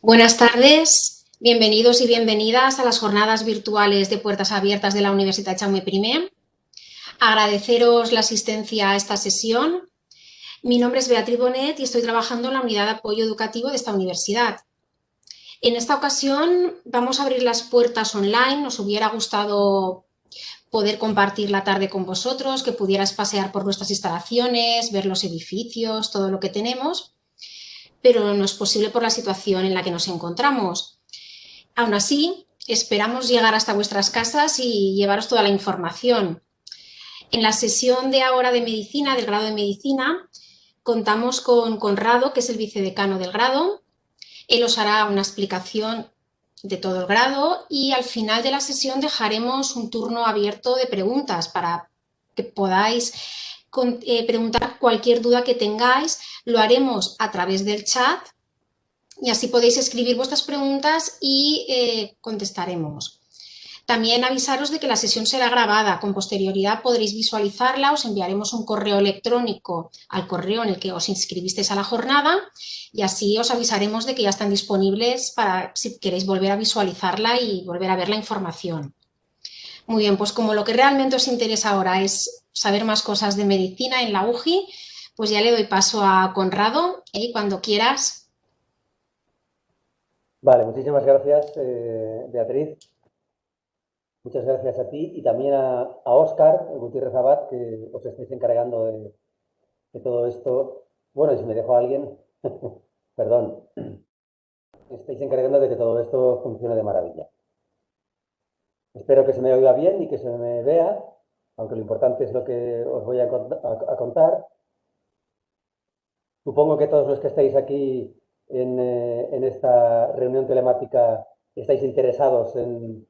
Buenas tardes, bienvenidos y bienvenidas a las jornadas virtuales de puertas abiertas de la Universidad Jaume I. Agradeceros la asistencia a esta sesión. Mi nombre es Beatriz Bonet y estoy trabajando en la unidad de apoyo educativo de esta universidad. En esta ocasión vamos a abrir las puertas online. Nos hubiera gustado poder compartir la tarde con vosotros, que pudieras pasear por nuestras instalaciones, ver los edificios, todo lo que tenemos, pero no es posible por la situación en la que nos encontramos. Aún así, esperamos llegar hasta vuestras casas y llevaros toda la información. En la sesión de ahora de medicina, del grado de medicina, contamos con Conrado, que es el vicedecano del grado. Él os hará una explicación de todo el grado y al final de la sesión dejaremos un turno abierto de preguntas para que podáis preguntar cualquier duda que tengáis. Lo haremos a través del chat y así podéis escribir vuestras preguntas y contestaremos. También avisaros de que la sesión será grabada. Con posterioridad podréis visualizarla. Os enviaremos un correo electrónico al correo en el que os inscribisteis a la jornada y así os avisaremos de que ya están disponibles para si queréis volver a visualizarla y volver a ver la información. Muy bien, pues como lo que realmente os interesa ahora es saber más cosas de medicina en la UJI, pues ya le doy paso a Conrado. Cuando quieras. Vale, muchísimas gracias, Beatriz. Muchas gracias a ti y también a Óscar Gutiérrez Abad, que os estáis encargando de todo esto. Bueno, y si me dejo a alguien, perdón, estáis encargando de que todo esto funcione de maravilla. Espero que se me oiga bien y que se me vea, aunque lo importante es lo que os voy a contar. Supongo que todos los que estáis aquí en esta reunión telemática estáis interesados en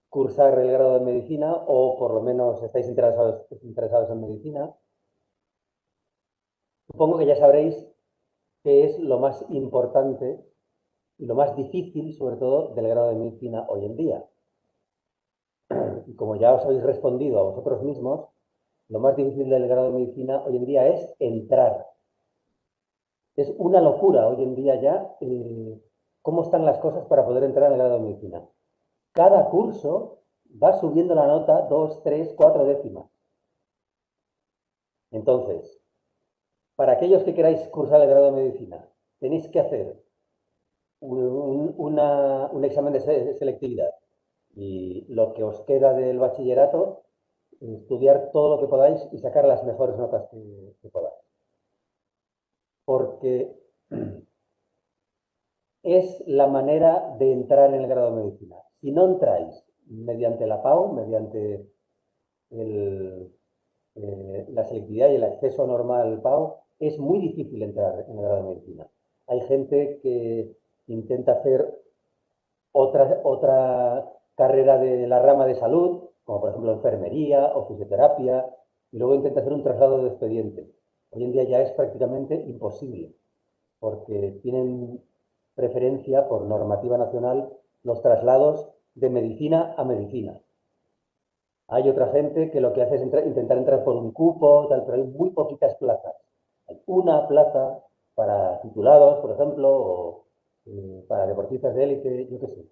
cursar el grado de medicina o por lo menos estáis interesados en medicina. Supongo que ya sabréis qué es lo más importante y lo más difícil, sobre todo, del grado de medicina hoy en día. Y como ya os habéis respondido a vosotros mismos, lo más difícil del grado de medicina hoy en día es entrar. Es una locura hoy en día ya cómo están las cosas para poder entrar en el grado de medicina. Cada curso va subiendo la nota 2, 3, 4 décimas. Entonces, para aquellos que queráis cursar el grado de medicina, tenéis que hacer un examen de selectividad y lo que os queda del bachillerato, estudiar todo lo que podáis y sacar las mejores notas que podáis. Porque es la manera de entrar en el grado de medicina. Si no entráis mediante la PAU, mediante la selectividad y el acceso normal al PAU, es muy difícil entrar en el grado de medicina. Hay gente que intenta hacer otra carrera de la rama de salud, como por ejemplo enfermería o fisioterapia, y luego intenta hacer un traslado de expediente. Hoy en día ya es prácticamente imposible, porque tienen preferencia por normativa nacional los traslados de medicina a medicina. Hay otra gente que lo que hace es intentar entrar por un cupo, tal, pero hay muy poquitas plazas. Hay una plaza para titulados, por ejemplo, o para deportistas de élite, yo qué sé.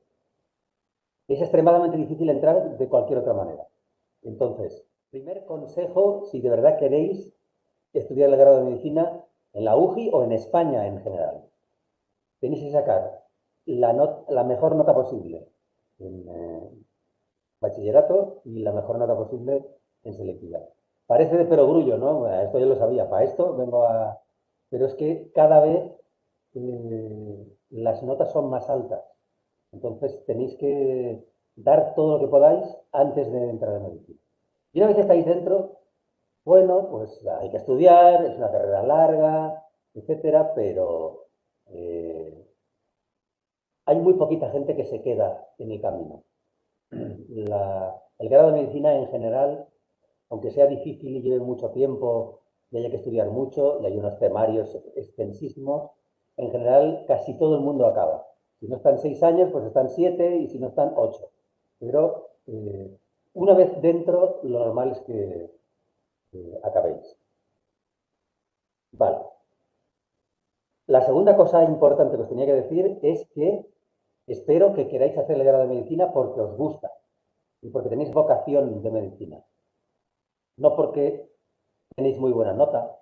Es extremadamente difícil entrar de cualquier otra manera. Entonces, primer consejo, si de verdad queréis estudiar el grado de medicina en la UJI o en España en general, tenéis que sacar la mejor nota posible en bachillerato y la mejor nota posible en selectividad. Parece de perogrullo, ¿no? Esto yo lo sabía, para esto vengo a... Pero es que cada vez las notas son más altas. Entonces tenéis que dar todo lo que podáis antes de entrar en medicina. Y una vez que estáis dentro, bueno, pues hay que estudiar, es una carrera larga, etcétera, pero hay muy poquita gente que se queda en el camino. El grado de medicina en general, aunque sea difícil y lleve mucho tiempo y haya que estudiar mucho, y hay unos temarios extensísimos, en general casi todo el mundo acaba. Si no están 6 años, pues están 7 y si no están 8. Pero una vez dentro, lo normal es que acabéis. Vale. La segunda cosa importante que os tenía que decir es que espero que queráis hacer el grado de medicina porque os gusta y porque tenéis vocación de medicina. No porque tenéis muy buena nota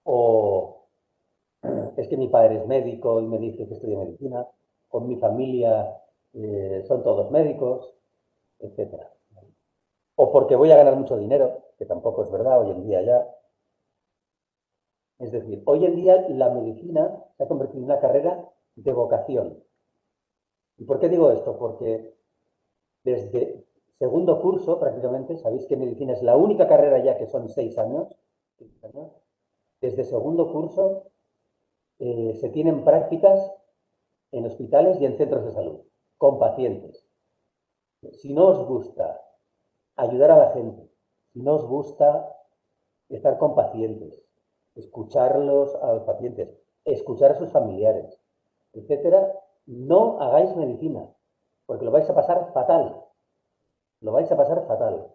o es que mi padre es médico y me dice que estudie medicina, o mi familia son todos médicos, etcétera. O porque voy a ganar mucho dinero, que tampoco es verdad hoy en día ya. Es decir, hoy en día la medicina se ha convertido en una carrera de vocación. ¿Y por qué digo esto? Porque desde segundo curso, prácticamente, sabéis que medicina es la única carrera ya que son 6 años. Desde segundo curso se tienen prácticas en hospitales y en centros de salud, con pacientes. Si no os gusta ayudar a la gente, si no os gusta estar con pacientes, escucharlos a los pacientes, escuchar a sus familiares, etcétera, no hagáis medicina, porque lo vais a pasar fatal. Lo vais a pasar fatal.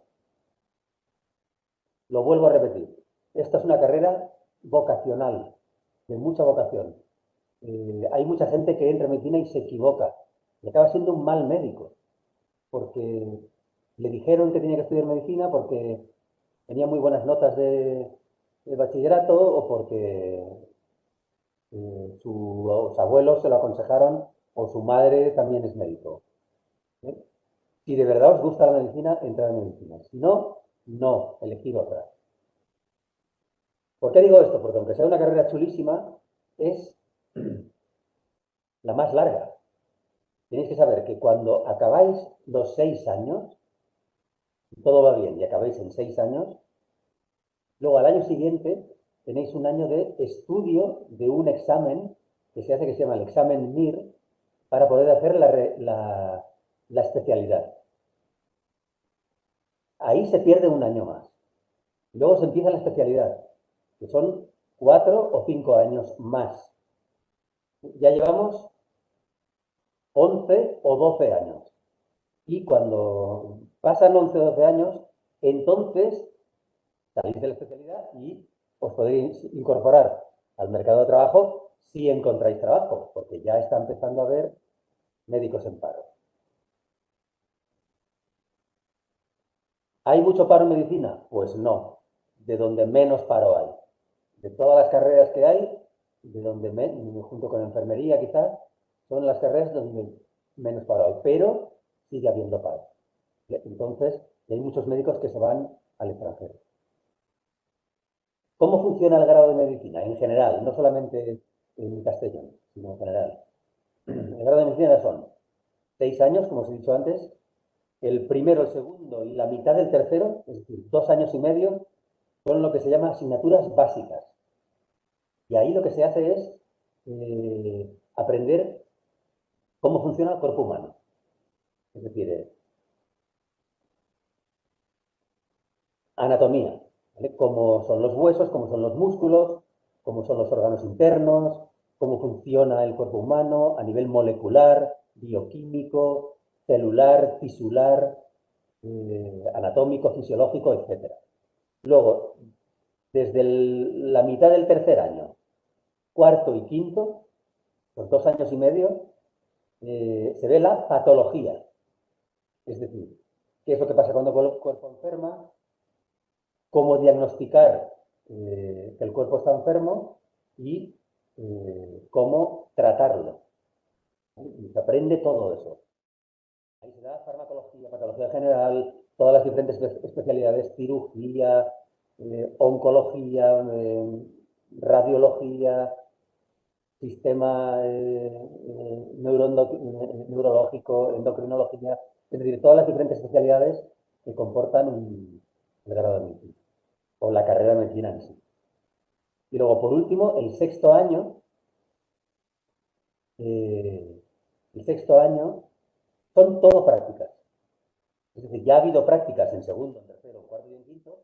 Lo vuelvo a repetir. Esta es una carrera vocacional, de mucha vocación. Hay mucha gente que entra en medicina y se equivoca y acaba siendo un mal médico, porque le dijeron que tenía que estudiar medicina porque tenía muy buenas notas de bachillerato o porque sus abuelos se lo aconsejaron o su madre también es médico. ¿Eh? Si de verdad os gusta la medicina, entrad en medicina. Si no, no, elegir otra. ¿Por qué digo esto? Porque aunque sea una carrera chulísima, es la más larga. Tenéis que saber que cuando acabáis los 6 años, todo va bien y acabáis en 6 años, luego al año siguiente tenéis un año de estudio de un examen que se hace que se llama el examen MIR para poder hacer la especialidad. Ahí se pierde un año más. Luego se empieza la especialidad, que son 4 o 5 años más. Ya llevamos 11 o 12 años. Y cuando pasan 11 o 12 años, entonces salís de la especialidad y os podéis incorporar al mercado de trabajo si encontráis trabajo, porque ya está empezando a haber médicos en paro. ¿Hay mucho paro en medicina? Pues no, de donde menos paro hay. De todas las carreras que hay, de donde junto con enfermería quizás, son las carreras donde menos paro hay, pero sigue habiendo paro. Entonces, hay muchos médicos que se van al extranjero. ¿Cómo funciona el grado de medicina? En general, no solamente en Castellón, sino en general. El grado de medicina son 6 años, como os he dicho antes, el primero, el segundo y la mitad del tercero, es decir, 2 años y medio, son lo que se llama asignaturas básicas. Y ahí lo que se hace es aprender cómo funciona el cuerpo humano. Es decir, anatomía, ¿vale? Cómo son los huesos, cómo son los músculos, cómo son los órganos internos, cómo funciona el cuerpo humano a nivel molecular, bioquímico, celular, tisular, anatómico, fisiológico, etc. Luego, desde la mitad del tercer año, cuarto y quinto, los 2 años y medio, se ve la patología. Es decir, qué es lo que pasa cuando el cuerpo enferma, cómo diagnosticar que el cuerpo está enfermo y cómo tratarlo. Y se aprende todo eso. Ahí se da farmacología, patología general, todas las diferentes especialidades, cirugía, oncología, radiología, sistema neurológico, endocrinología, es decir, todas las diferentes especialidades que comportan el grado de medicina, o la carrera de medicina en sí. Y luego, por último, el sexto año son todo prácticas. Es decir, ya ha habido prácticas en segundo, en tercero, en cuarto y en quinto,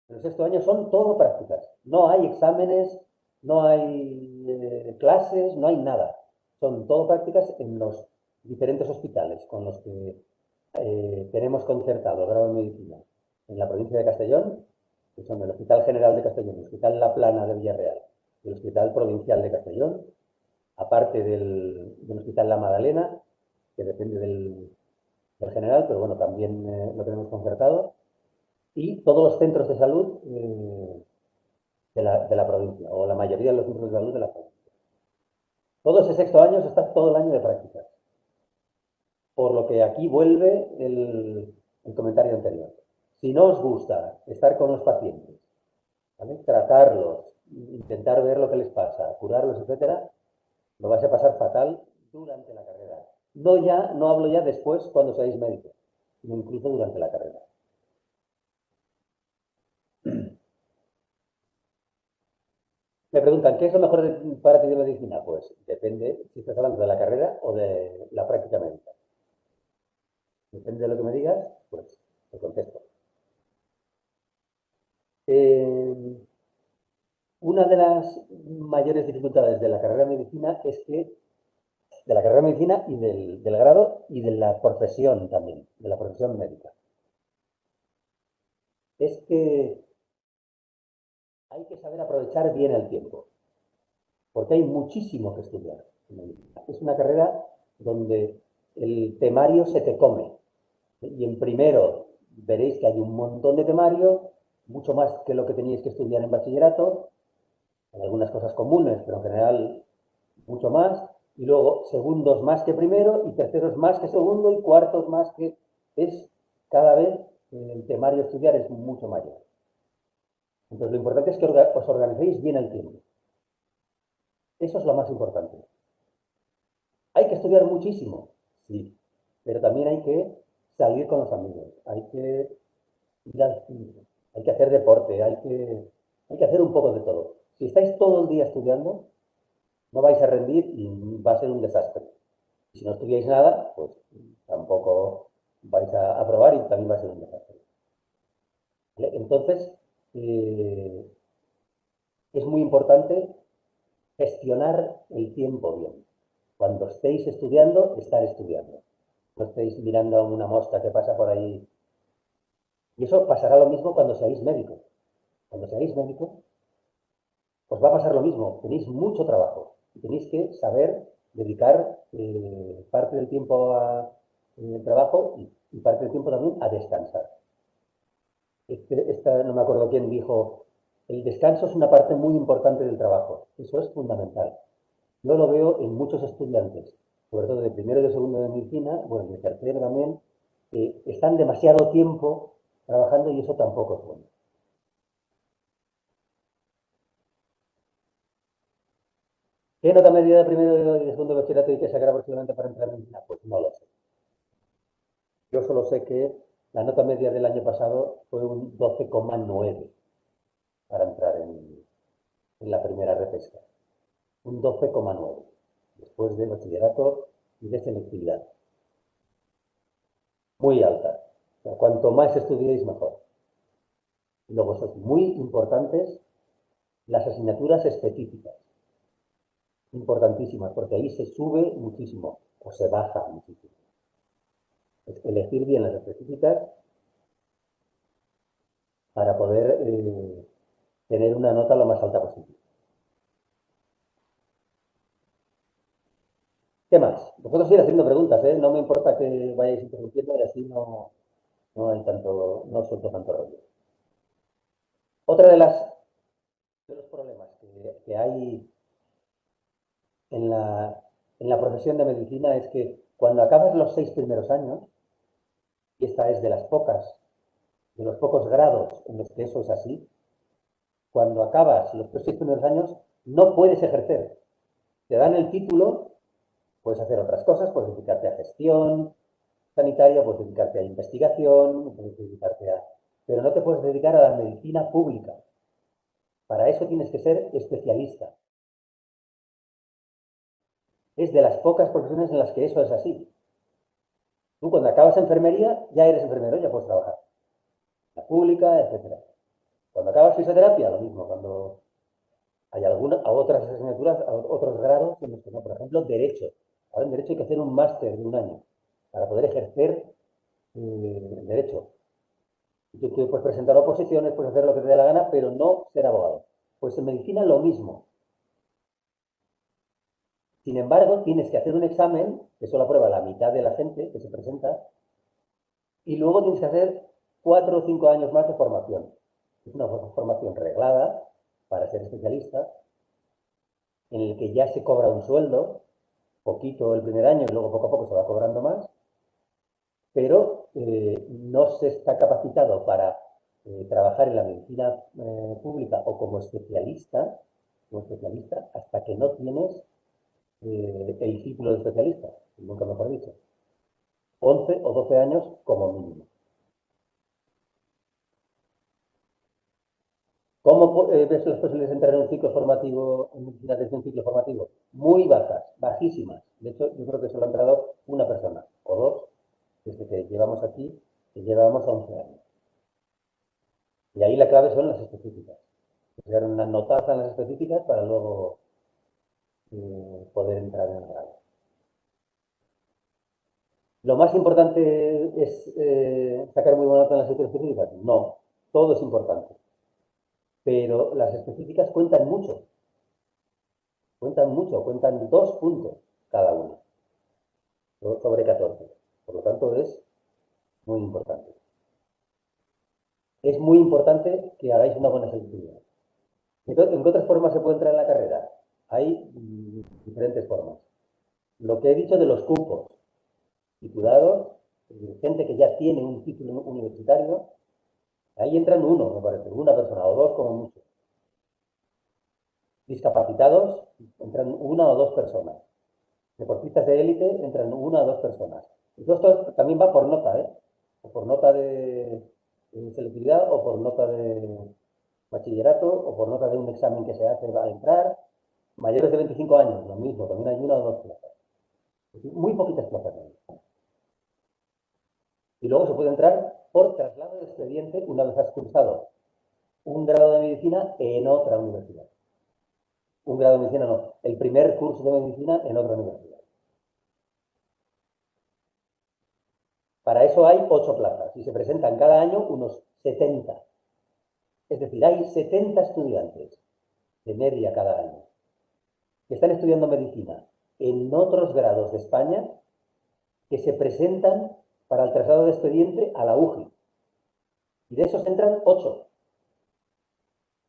pero el sexto año son todo prácticas. No hay exámenes, no hay clases, no hay nada. Son todo prácticas en los diferentes hospitales con los que tenemos concertado grado de medicina en la provincia de Castellón, que son el Hospital General de Castellón, el Hospital La Plana de Villarreal y el Hospital Provincial de Castellón, aparte del Hospital La Magdalena, que depende del general, pero bueno, también lo tenemos concertado, y todos los centros de salud de la provincia, o la mayoría de los centros de salud de la provincia. Todo ese sexto año se está todo el año de prácticas. Por lo que aquí vuelve el comentario anterior. Si no os gusta estar con los pacientes, ¿vale? Tratarlos, intentar ver lo que les pasa, curarlos, etcétera, lo vais a pasar fatal durante la carrera. No hablo ya después cuando seáis médicos, sino incluso durante la carrera. Me preguntan, ¿qué es lo mejor para ti de medicina? Pues depende si estás hablando de la carrera o de la práctica médica. Depende de lo que me digas, pues te contesto. Una de las mayores dificultades de la carrera de medicina es que, de la carrera de medicina y del grado y de la profesión también, de la profesión médica, es que hay que saber aprovechar bien el tiempo, porque hay muchísimo que estudiar en medicina. Es una carrera donde el temario se te come. Y en primero veréis que hay un montón de temario, mucho más que lo que teníais que estudiar en bachillerato, en algunas cosas comunes, pero en general mucho más. Y luego segundos más que primero, y terceros más que segundo, y cuartos más que... Es cada vez el temario a estudiar es mucho mayor. Entonces lo importante es que os organicéis bien el tiempo. Eso es lo más importante. Hay que estudiar muchísimo, sí, pero también hay que salir con los amigos, hay que ir al cine, hay que hacer deporte, hay que hacer un poco de todo. Si estáis todo el día estudiando, no vais a rendir y va a ser un desastre. Si no estudiáis nada, pues tampoco vais a aprobar y también va a ser un desastre. ¿Vale? Entonces, eh, es muy importante gestionar el tiempo bien. Cuando estéis estudiando, estar estudiando. No estéis mirando a una mosca que pasa por ahí. Y eso pasará lo mismo cuando seáis médicos. Cuando seáis médicos, os va a pasar lo mismo. Tenéis mucho trabajo y tenéis que saber dedicar parte del tiempo al trabajo y parte del tiempo también a descansar. No me acuerdo quién dijo, el descanso es una parte muy importante del trabajo. Eso es fundamental. Yo lo veo en muchos estudiantes, sobre todo de primero y de segundo de medicina, bueno, de tercero también, que están demasiado tiempo trabajando y eso tampoco es bueno. ¿Qué nota media de primero y de segundo de bachillerato hay que sacar aproximadamente para entrar en medicina? Pues no lo sé. Yo solo sé que la nota media del año pasado fue un 12,9 para entrar en la primera repesca. Un 12,9 después de bachillerato y de selectividad. Muy alta. O sea, cuanto más estudiéis, mejor. Y luego son muy importantes las asignaturas específicas. Importantísimas, porque ahí se sube muchísimo o se baja muchísimo. Es elegir bien las específicas para poder tener una nota lo más alta posible. ¿Qué más? Vosotros ir haciendo preguntas, ¿eh? No me importa que vayáis interrumpiendo y así no suelto tanto rollo. Otra de los problemas que hay en la profesión de medicina es que cuando acabas los 6 primeros años, y esta es de los pocos grados en los que eso es así, cuando acabas los 6 primeros años, no puedes ejercer. Te dan el título, puedes hacer otras cosas, puedes dedicarte a gestión sanitaria, puedes dedicarte a investigación, puedes dedicarte a... Pero no te puedes dedicar a la medicina pública. Para eso tienes que ser especialista. Es de las pocas profesiones en las que eso es así. Tú cuando acabas enfermería, ya eres enfermero, ya puedes trabajar. La pública, etcétera. Cuando acabas fisioterapia, lo mismo. Cuando hay otras asignaturas, otros grados en los que no. Por ejemplo, derecho. Ahora en derecho hay que hacer un máster de un año para poder ejercer el derecho. Y tú puedes presentar oposiciones, puedes hacer lo que te dé la gana, pero no ser abogado. Pues en medicina lo mismo. Sin embargo, tienes que hacer un examen, que solo aprueba la mitad de la gente que se presenta, y luego tienes que hacer 4 o 5 años más de formación. Es una formación reglada para ser especialista, en el que ya se cobra un sueldo, poquito el primer año y luego poco a poco se va cobrando más, pero no se está capacitado para trabajar en la medicina pública o como especialista hasta que no tienes el título de especialista, nunca mejor dicho. 11 o 12 años como mínimo. ¿Cómo ves las posibilidades de entrar en un ciclo formativo, en medicina desde un ciclo formativo? Muy bajas, bajísimas. De hecho, yo creo que solo ha entrado una persona, o dos, desde que llevamos aquí, que llevamos 11 años. Y ahí la clave son las específicas. Llegar una notaza en las específicas para luego poder entrar en el grado. ¿Lo más importante es sacar muy buena nota en las específicas? No, todo es importante. Pero las específicas cuentan mucho, cuentan 2 puntos cada una, sobre 14. Por lo tanto, es muy importante. Es muy importante que hagáis una buena selectividad. ¿En qué otras formas se puede entrar en la carrera? Hay diferentes formas. Lo que he dicho de los cupos, titulados, gente que ya tiene un título universitario, ahí entran uno, me parece, una persona o dos como mucho. Discapacitados, entran una o dos personas. Deportistas de élite, entran una o dos personas. Y todo esto también va por nota, ¿eh? O por nota de selectividad, o por nota de bachillerato, o por nota de un examen que se hace va a entrar. Mayores de 25 años, lo mismo, también hay una o dos plazas. Muy poquitas plazas hay. Y luego se puede entrar por traslado de expediente una vez has cursado un grado de medicina en otra universidad. Un grado de medicina no, el primer curso de medicina en otra universidad. Para eso hay 8 plazas y se presentan cada año unos 70. Es decir, hay 70 estudiantes de media cada año que están estudiando medicina en otros grados de España que se presentan para el traslado de expediente a la UGI. Y de esos entran 8.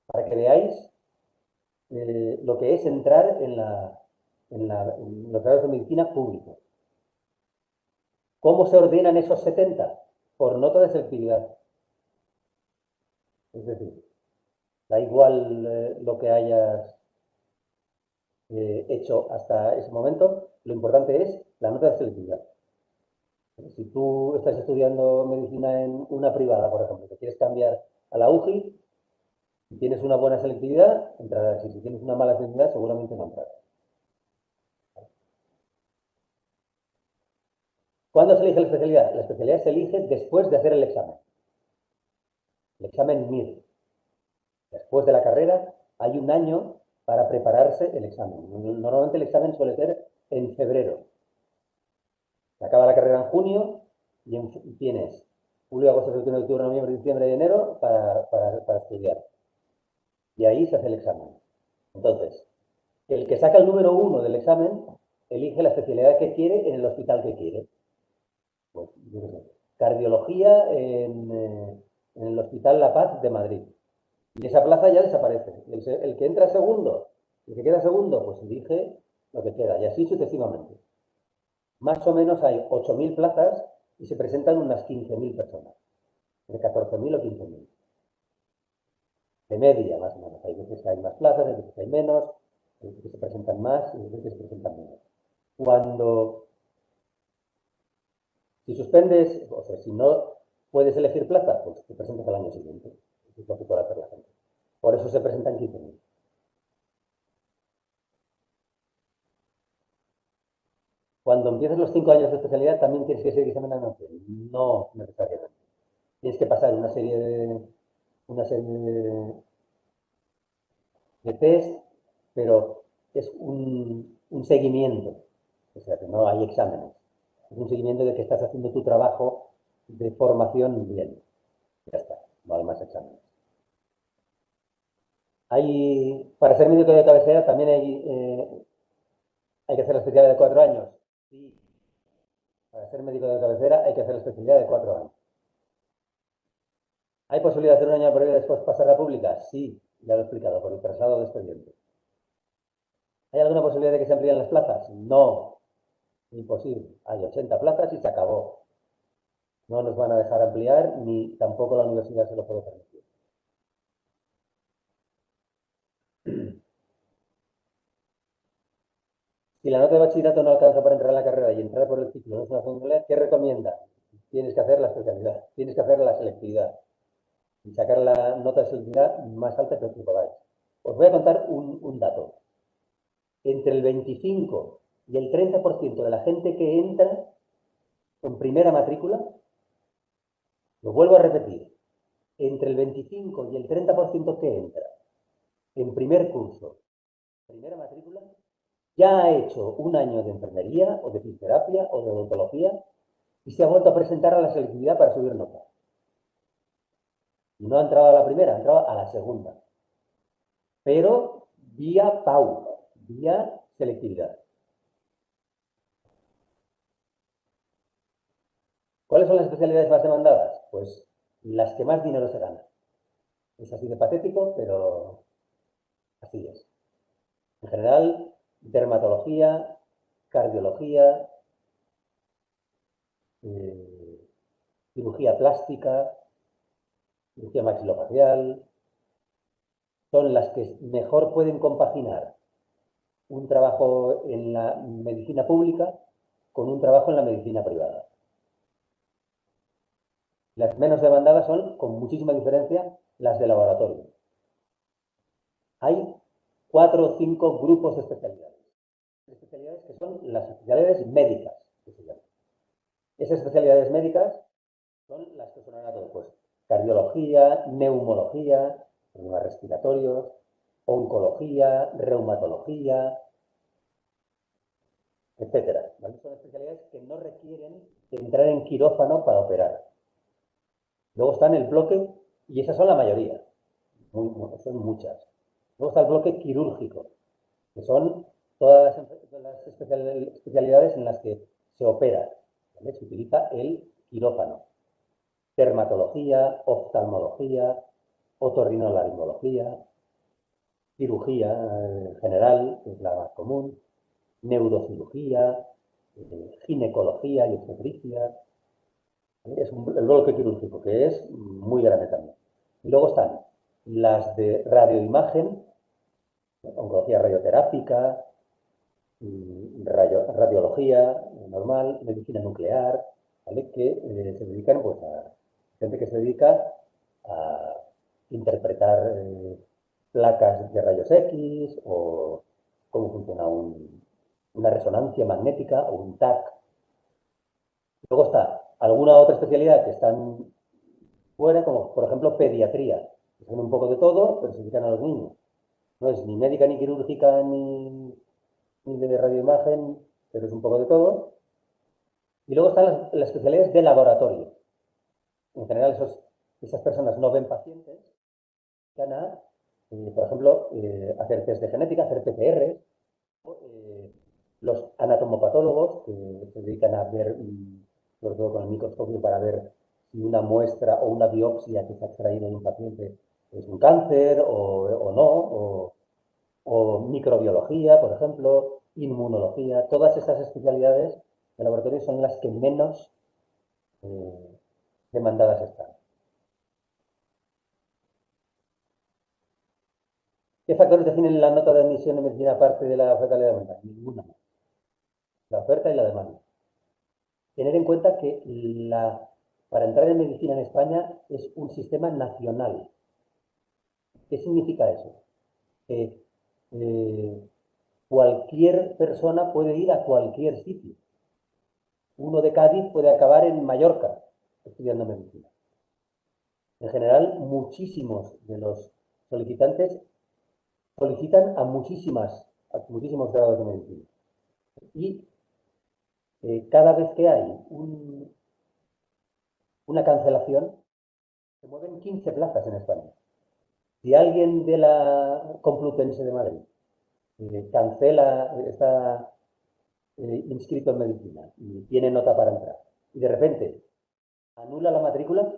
Para que veáis lo que es entrar en los grados de medicina públicos. ¿Cómo se ordenan esos 70? Por nota de selectividad. Es decir, da igual lo que hayas hecho hasta ese momento, lo importante es la nota de selectividad. Si tú estás estudiando medicina en una privada, por ejemplo, que quieres cambiar a la UGI, si tienes una buena selectividad, entrarás. Y si tienes una mala selectividad, seguramente no entrarás. ¿Cuándo se elige la especialidad? La especialidad se elige después de hacer el examen MIR. Después de la carrera hay un año para prepararse el examen. Normalmente el examen suele ser en febrero. Se acaba la carrera en junio y tienes julio, agosto, septiembre, octubre, noviembre, diciembre y enero para estudiar. Y ahí se hace el examen. Entonces, el que saca el número 1 del examen elige la especialidad que quiere en el hospital que quiere. Pues, yo qué sé, cardiología en el Hospital La Paz de Madrid. Y esa plaza ya desaparece. El que entra segundo, el que queda segundo, pues elige lo que queda. Y así sucesivamente. Más o menos hay 8.000 plazas y se presentan unas 15.000 personas. De 14.000 o 15.000. De media, más o menos. Hay veces que hay más plazas, hay veces que hay menos, hay veces que se presentan más y hay veces que se presentan menos. Si suspendes, o sea, si no puedes elegir plaza, pues te presentas al año siguiente. Es lo que puede hacer la gente. Por eso se presentan 15.000. Cuando empiezas los 5 años de especialidad, también tienes que seguir examinando. No necesariamente. Tienes que pasar una serie de test, pero es un seguimiento. O sea, que no hay exámenes. Es un seguimiento de que estás haciendo tu trabajo de formación bien. Ya está, no hay más exámenes. Para ser médico de cabecera también hay ¿Hay que hacer la especialidad de 4 años? Sí. Para ser médico de cabecera hay que hacer la especialidad de 4 años. ¿Hay posibilidad de hacer un año de prueba y después pasar a la pública? Sí, ya lo he explicado, por el traslado de expediente. ¿Hay alguna posibilidad de que se amplíen las plazas? No, imposible. Hay 80 plazas y se acabó. No nos van a dejar ampliar, ni tampoco la universidad se lo puede permitir. Si la nota de bachillerato no alcanza para entrar en la carrera y entrar por el ciclo no es una funcionalidad, ¿qué recomienda? Tienes que hacer la especialidad, tienes que hacer la selectividad y sacar la nota de selectividad más alta que podáis. Os voy a contar un dato. Entre el 25 y el 30% de la gente que entra en primera matrícula, lo vuelvo a repetir, entre el 25 y el 30% que entra en primer curso, primera matrícula, ya ha hecho un año de enfermería o de fisioterapia o de odontología y se ha vuelto a presentar a la selectividad para subir nota. Y no ha entrado a la primera, ha entrado a la segunda. Pero vía PAU, vía selectividad. ¿Cuáles son las especialidades más demandadas? Pues las que más dinero se gana. Es así de patético, pero así es. En general, dermatología, cardiología, cirugía plástica, cirugía maxilofacial, son las que mejor pueden compaginar un trabajo en la medicina pública con un trabajo en la medicina privada. Las menos demandadas son, con muchísima diferencia, las de laboratorio. Hay 4 o 5 grupos de especialidades. Especialidades que son las especialidades médicas, que se llaman. Esas especialidades médicas son las que son ahora todo, pues, cardiología, neumología, problemas respiratorios, oncología, reumatología, etcétera. ¿Vale? Son especialidades que no requieren entrar en quirófano para operar. Luego está en el bloque, y esas son la mayoría, son muchas. Luego está el bloque quirúrgico, que son todas las especialidades en las que se opera, ¿vale? Se utiliza el quirófano. Dermatología, oftalmología, otorrinolaringología, cirugía general, que es la más común, neurocirugía, ginecología y obstetricia. Es el bloque quirúrgico, que es muy grande también. Y luego están las de radioimagen, oncología radioterápica, radiología normal, medicina nuclear, ¿vale? Que se dedican pues, a gente que se dedica a interpretar placas de rayos X o cómo funciona una resonancia magnética o un TAC. Luego está alguna otra especialidad que están fuera, como por ejemplo pediatría, que son un poco de todo, pero se dedican a los niños. No es ni médica, ni quirúrgica, ni de radioimagen, pero es un poco de todo. Y luego están las especialidades de laboratorio. En general, esas personas no ven pacientes, van a, por ejemplo, hacer test de genética, hacer PCR, los anatomopatólogos que se dedican a ver, sobre todo con el microscopio, para ver si una muestra o una biopsia que se ha extraído de un paciente es un cáncer o no, o microbiología, por ejemplo, inmunología, todas esas especialidades de laboratorio son las que menos demandadas están. ¿Qué factores definen la nota de admisión de medicina aparte de la oferta y la demanda? Ninguna. La oferta y la demanda. Tener en cuenta que para entrar en medicina en España es un sistema nacional. ¿Qué significa eso? Que cualquier persona puede ir a cualquier sitio. Uno de Cádiz puede acabar en Mallorca estudiando medicina. En general, muchísimos de los solicitantes solicitan a muchísimos grados de medicina. Y cada vez que hay una cancelación, se mueven 15 plazas en España. Si alguien de la Complutense de Madrid cancela, está inscrito en medicina y tiene nota para entrar. Y de repente anula la matrícula,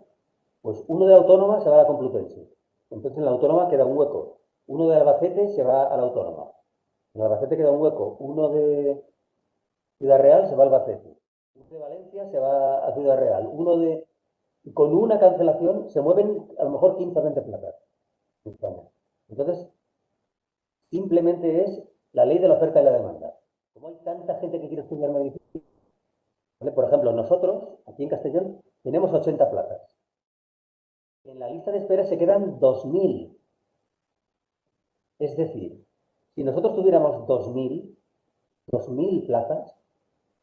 pues uno de Autónoma se va a la Complutense. Entonces en la Autónoma queda un hueco. Uno de Albacete se va a la Autónoma. En Albacete queda un hueco. Uno de Ciudad Real se va a Albacete. Uno de Valencia se va a Ciudad Real. Uno de... Con una cancelación se mueven a lo mejor 15 o 20 plazas en España. Entonces, simplemente es la ley de la oferta y la demanda. Como hay tanta gente que quiere estudiar medicina, ¿vale? Por ejemplo, nosotros, aquí en Castellón, tenemos 80 plazas. En la lista de espera se quedan 2.000. Es decir, si nosotros tuviéramos 2.000 plazas,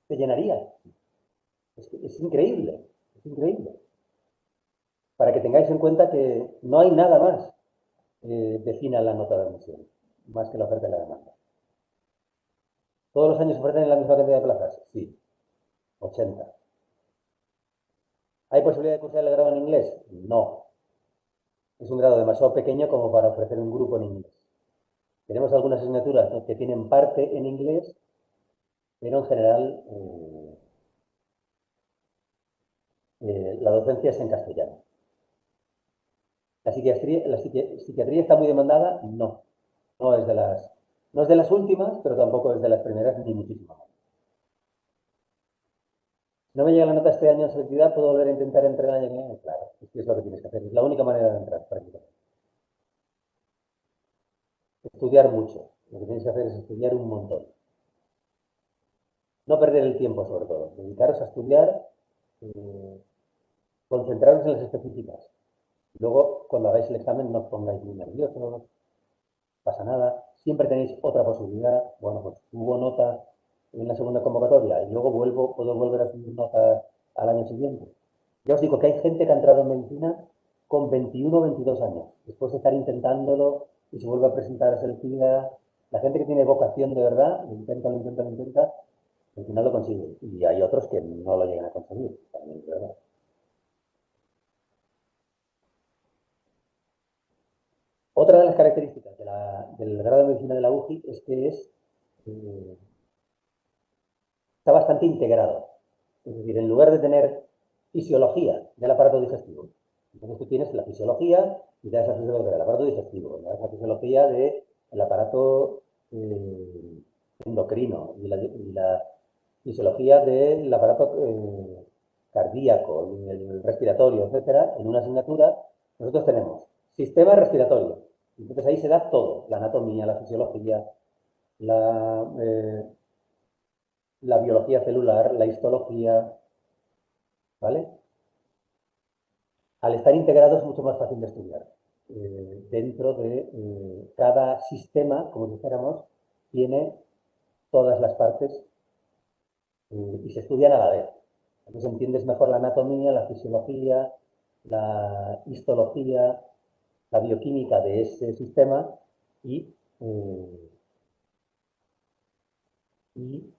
se llenaría. Es increíble, es increíble. Para que tengáis en cuenta que no hay nada más defina la nota de admisión, más que la oferta y la demanda. ¿Todos los años se ofrecen la misma cantidad de plazas? Sí, 80. ¿Hay posibilidad de cursar el grado en inglés? No. Es un grado demasiado pequeño como para ofrecer un grupo en inglés. Tenemos algunas asignaturas que tienen parte en inglés, pero en general la docencia es en castellano. ¿La psiquiatría está muy demandada? No. No es de las últimas, pero tampoco es de las primeras, ni muchísimo más. No me llega la nota este año en selectividad, ¿puedo volver a intentar entrar el año que viene? Claro, es lo que tienes que hacer. Es la única manera de entrar, prácticamente. Estudiar mucho. Lo que tienes que hacer es estudiar un montón. No perder el tiempo, sobre todo. Dedicaros a estudiar, concentraros en las específicas. Luego, cuando hagáis el examen, no os pongáis muy nerviosos, no pasa nada. Siempre tenéis otra posibilidad. Bueno, pues hubo nota en la segunda convocatoria y luego puedo volver a subir nota al año siguiente. Ya os digo que hay gente que ha entrado en medicina con 21 o 22 años, después de estar intentándolo y se vuelve a presentar a selectividad. La gente que tiene vocación de verdad, lo intenta, al final lo consigue. Y hay otros que no lo llegan a conseguir, también es verdad. Otra de las características del grado de medicina de la UCI es que eh, está bastante integrado. Es decir, en lugar de tener fisiología del aparato digestivo, entonces tú tienes la fisiología y das la fisiología del aparato digestivo, das la fisiología del aparato endocrino y la fisiología del aparato cardíaco, y el respiratorio, etcétera, en una asignatura. Nosotros tenemos sistema respiratorio. Entonces ahí se da todo, la anatomía, la fisiología, la biología celular, la histología, ¿vale? Al estar integrado es mucho más fácil de estudiar. Dentro de cada sistema, como dijéramos, tiene todas las partes y se estudian a la vez. Entonces entiendes mejor la anatomía, la fisiología, la histología, la bioquímica de ese sistema y, eh, y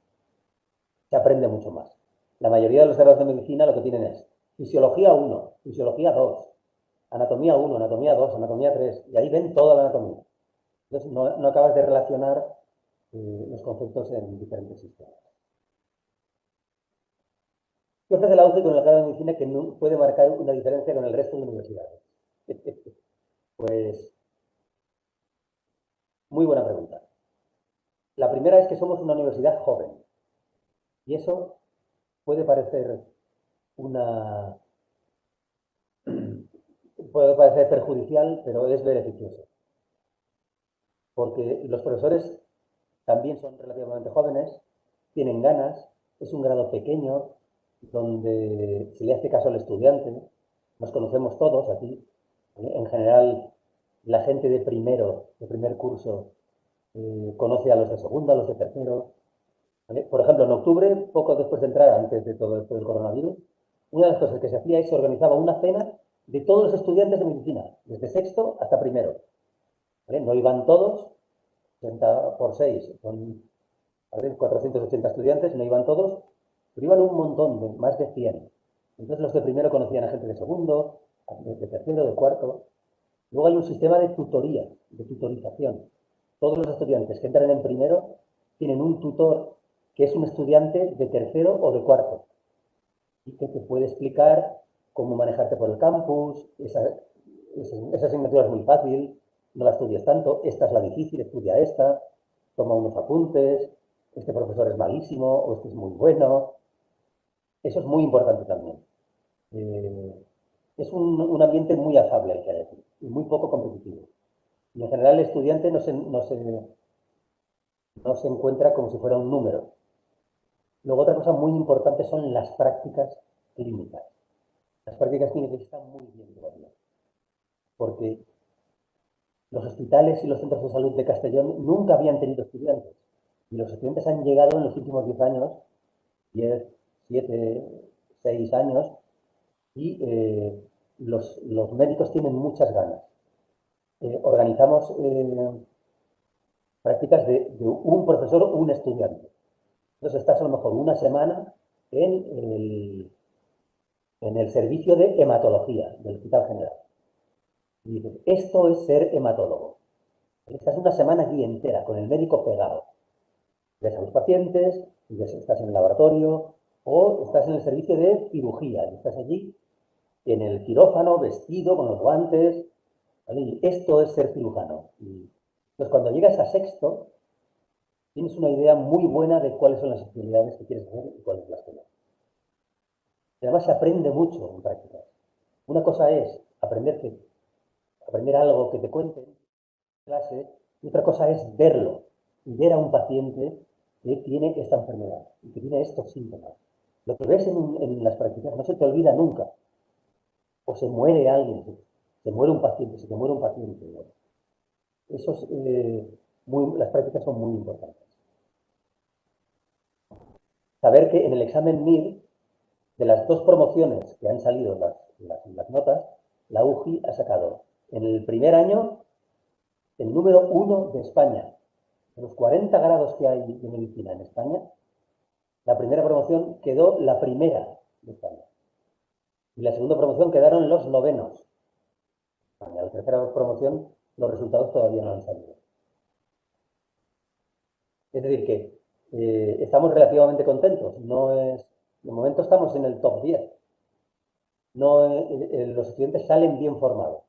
se aprende mucho más. La mayoría de los grados de medicina lo que tienen es fisiología 1, fisiología 2, anatomía 1, anatomía 2, anatomía 3, y ahí ven toda la anatomía. Entonces no acabas de relacionar los conceptos en diferentes sistemas. ¿Qué ofrece la UCI con el grado de medicina que no puede marcar una diferencia con el resto de universidades? Pues, muy buena pregunta. La primera es que somos una universidad joven. Y eso puede parecer una puede parecer perjudicial, pero es beneficioso. Porque los profesores también son relativamente jóvenes, tienen ganas, es un grado pequeño, donde se le hace caso al estudiante, nos conocemos todos aquí. En general, la gente de primero, de primer curso, conoce a los de segundo, a los de tercero. ¿Vale? Por ejemplo, en octubre, poco después de entrar, antes de todo esto del coronavirus, una de las cosas que se hacía es que se organizaba una cena de todos los estudiantes de medicina, desde sexto hasta primero. ¿Vale? No iban todos, 30 por 6, son 480 estudiantes, no iban todos, pero iban un montón, más de 100. Entonces los de primero conocían a gente de segundo, de tercero, de cuarto. Luego hay un sistema de tutoría, de tutorización. Todos los estudiantes que entran en primero tienen un tutor que es un estudiante de tercero o de cuarto y que te puede explicar cómo manejarte por el campus, esa asignatura es muy fácil, no la estudias tanto, esta es la difícil, estudia esta, toma unos apuntes, este profesor es malísimo o este es muy bueno. Eso es muy importante también. Es un ambiente muy afable, hay que decir, y muy poco competitivo. Y en general el estudiante no se encuentra como si fuera un número. Luego otra cosa muy importante son las prácticas clínicas. Las prácticas clínicas están muy bien todavía, porque los hospitales y los centros de salud de Castellón nunca habían tenido estudiantes. Y los estudiantes han llegado en los últimos 10 años, 10, 7, 6 años, y los médicos tienen muchas ganas. Organizamos prácticas de un profesor o un estudiante. Entonces estás a lo mejor una semana en el servicio de hematología del Hospital General. Y dices, esto es ser hematólogo. Estás una semana aquí entera con el médico pegado. Ves a los pacientes, estás en el laboratorio o estás en el servicio de cirugía. Y estás allí en el quirófano, vestido, con los guantes. ¿Vale? Y esto es ser cirujano. Y, entonces, cuando llegas a sexto, tienes una idea muy buena de cuáles son las especialidades que quieres hacer y cuáles las que no. Y además se aprende mucho en prácticas. Una cosa es aprender algo que te cuenten en clase, y otra cosa es verlo y ver a un paciente que tiene esta enfermedad y que tiene estos síntomas. Lo que ves en las prácticas no se te olvida nunca. O se muere alguien, se muere un paciente, se te muere un paciente. ¿No? Eso es, las prácticas son muy importantes. Saber que en el examen MIR, de las dos promociones que han salido las notas, la UJI ha sacado en el primer año el número 1 de España. De los 40 grados que hay de medicina en España, la primera promoción quedó la primera de España. Y la segunda promoción quedaron los novenos. En la tercera promoción los resultados todavía no han salido. Es decir, que estamos relativamente contentos. De momento estamos en el top 10. Los estudiantes salen bien formados.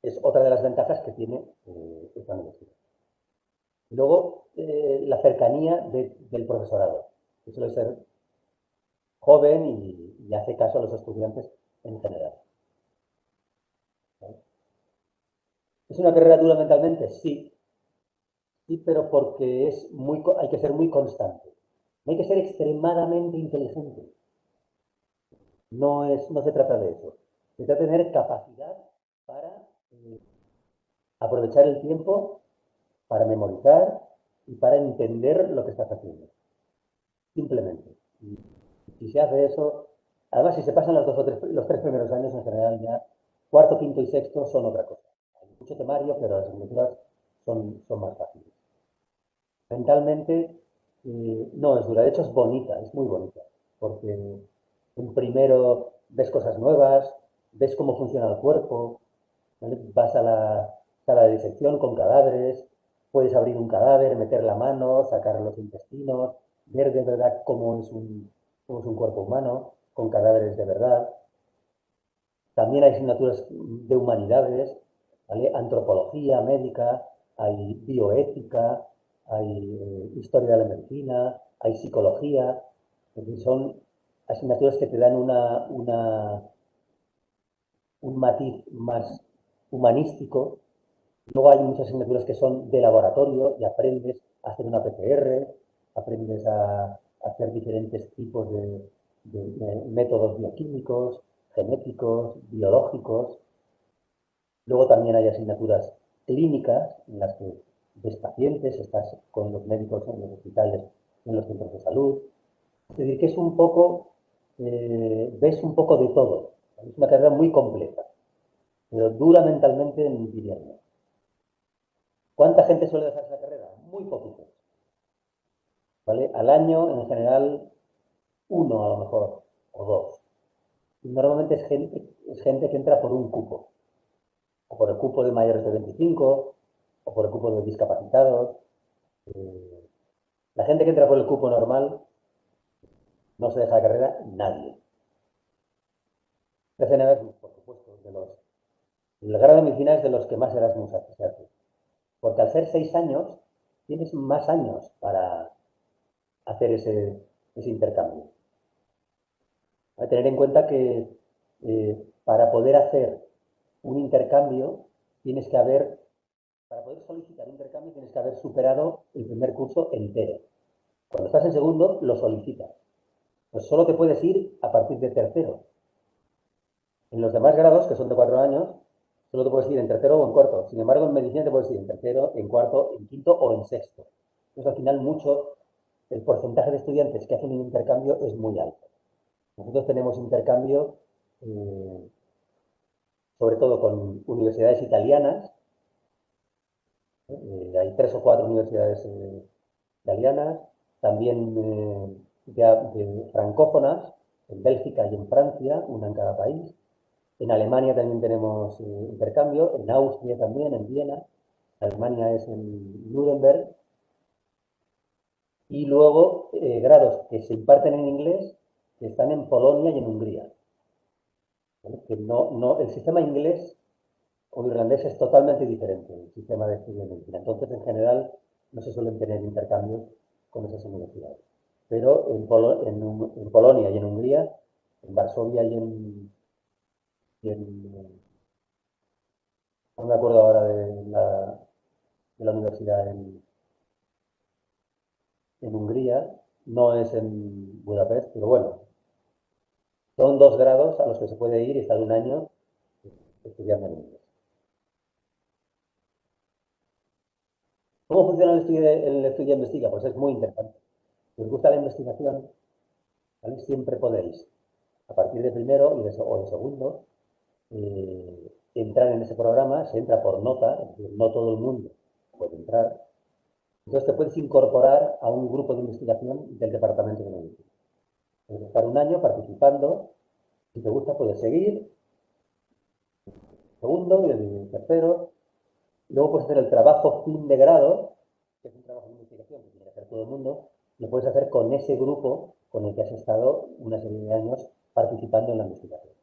Es otra de las ventajas que tiene esta universidad. Luego, la cercanía del profesorado, que suele ser joven y hace caso a los estudiantes en general. ¿Vale? ¿Es una carrera dura mentalmente? Sí. Sí, pero porque hay que ser muy constante. No hay que ser extremadamente inteligente. No se trata de eso. Se trata de tener capacidad para aprovechar el tiempo, para memorizar y para entender lo que estás haciendo. Simplemente. Y si se hace eso, además si se pasan los tres primeros años en general ya, cuarto, quinto y sexto son otra cosa. Hay mucho temario, pero las asignaturas son más fáciles. Mentalmente no es dura, de hecho es bonita, es muy bonita, porque en primero ves cosas nuevas, ves cómo funciona el cuerpo, ¿vale? Vas a la sala de disección con cadáveres, puedes abrir un cadáver, meter la mano, sacar los intestinos, ver de verdad cómo es un cuerpo humano, con cadáveres de verdad. También hay asignaturas de humanidades, ¿vale? Antropología médica, hay bioética, hay historia de la medicina, hay psicología. Son asignaturas que te dan un matiz más humanístico. Luego hay muchas asignaturas que son de laboratorio y aprendes a hacer una PCR, aprendes a hacer diferentes tipos de métodos bioquímicos, genéticos, biológicos. Luego también hay asignaturas clínicas en las que ves pacientes, estás con los médicos en los hospitales, en los centros de salud. Es decir, que es un poco, ves un poco de todo. Es una carrera muy completa, pero dura mentalmente en invierno. ¿Cuánta gente suele dejar esa carrera? Muy poquito. ¿Vale? Al año, en general, uno a lo mejor, o dos. Y normalmente es gente que entra por un cupo. O por el cupo de mayores de 25, o por el cupo de discapacitados. La gente que entra por el cupo normal no se deja la carrera nadie. Hacen Erasmus, por supuesto, el grado de medicina es de los que más Erasmus se hace. Porque al ser 6 años, tienes más años para hacer ese intercambio. Hay que tener en cuenta que para poder hacer un intercambio, para poder solicitar un intercambio, tienes que haber superado el primer curso entero. Cuando estás en segundo, lo solicitas. Pues solo te puedes ir a partir de tercero. En los demás grados, que son de 4 años, solo te puedes ir en tercero o en cuarto. Sin embargo, en medicina te puedes ir en tercero, en cuarto, en quinto o en sexto. Entonces, al final, el porcentaje de estudiantes que hacen un intercambio es muy alto. Nosotros tenemos intercambio, sobre todo con universidades italianas. Hay 3 o 4 universidades italianas, también de francófonas, en Bélgica y en Francia, una en cada país. En Alemania también tenemos intercambio, en Austria también, en Viena. Alemania es en Nuremberg. Y luego grados que se imparten en inglés, que están en Polonia y en Hungría. ¿Vale? Que el sistema inglés o irlandés es totalmente diferente del sistema de estudio de medicina. Entonces, en general, no se suelen tener intercambios con esas universidades. Pero en Polonia y en Hungría, en Varsovia no me acuerdo ahora de la universidad en Hungría, no es en Budapest, pero bueno, son 2 grados a los que se puede ir y estar un año estudiando en inglés. ¿Cómo funciona el estudio de investiga? Pues es muy interesante. Si os gusta la investigación, ¿vale? Siempre podéis, a partir de primero o de segundo, entrar en ese programa. Se entra por nota, es decir, no todo el mundo puede entrar. Entonces te puedes incorporar a un grupo de investigación del departamento de medicina. Puedes estar un año participando. Si te gusta, puedes seguir, segundo y el tercero. Luego puedes hacer el trabajo fin de grado, que es un trabajo de investigación que tiene que hacer todo el mundo. Lo puedes hacer con ese grupo con el que has estado una serie de años participando en la investigación.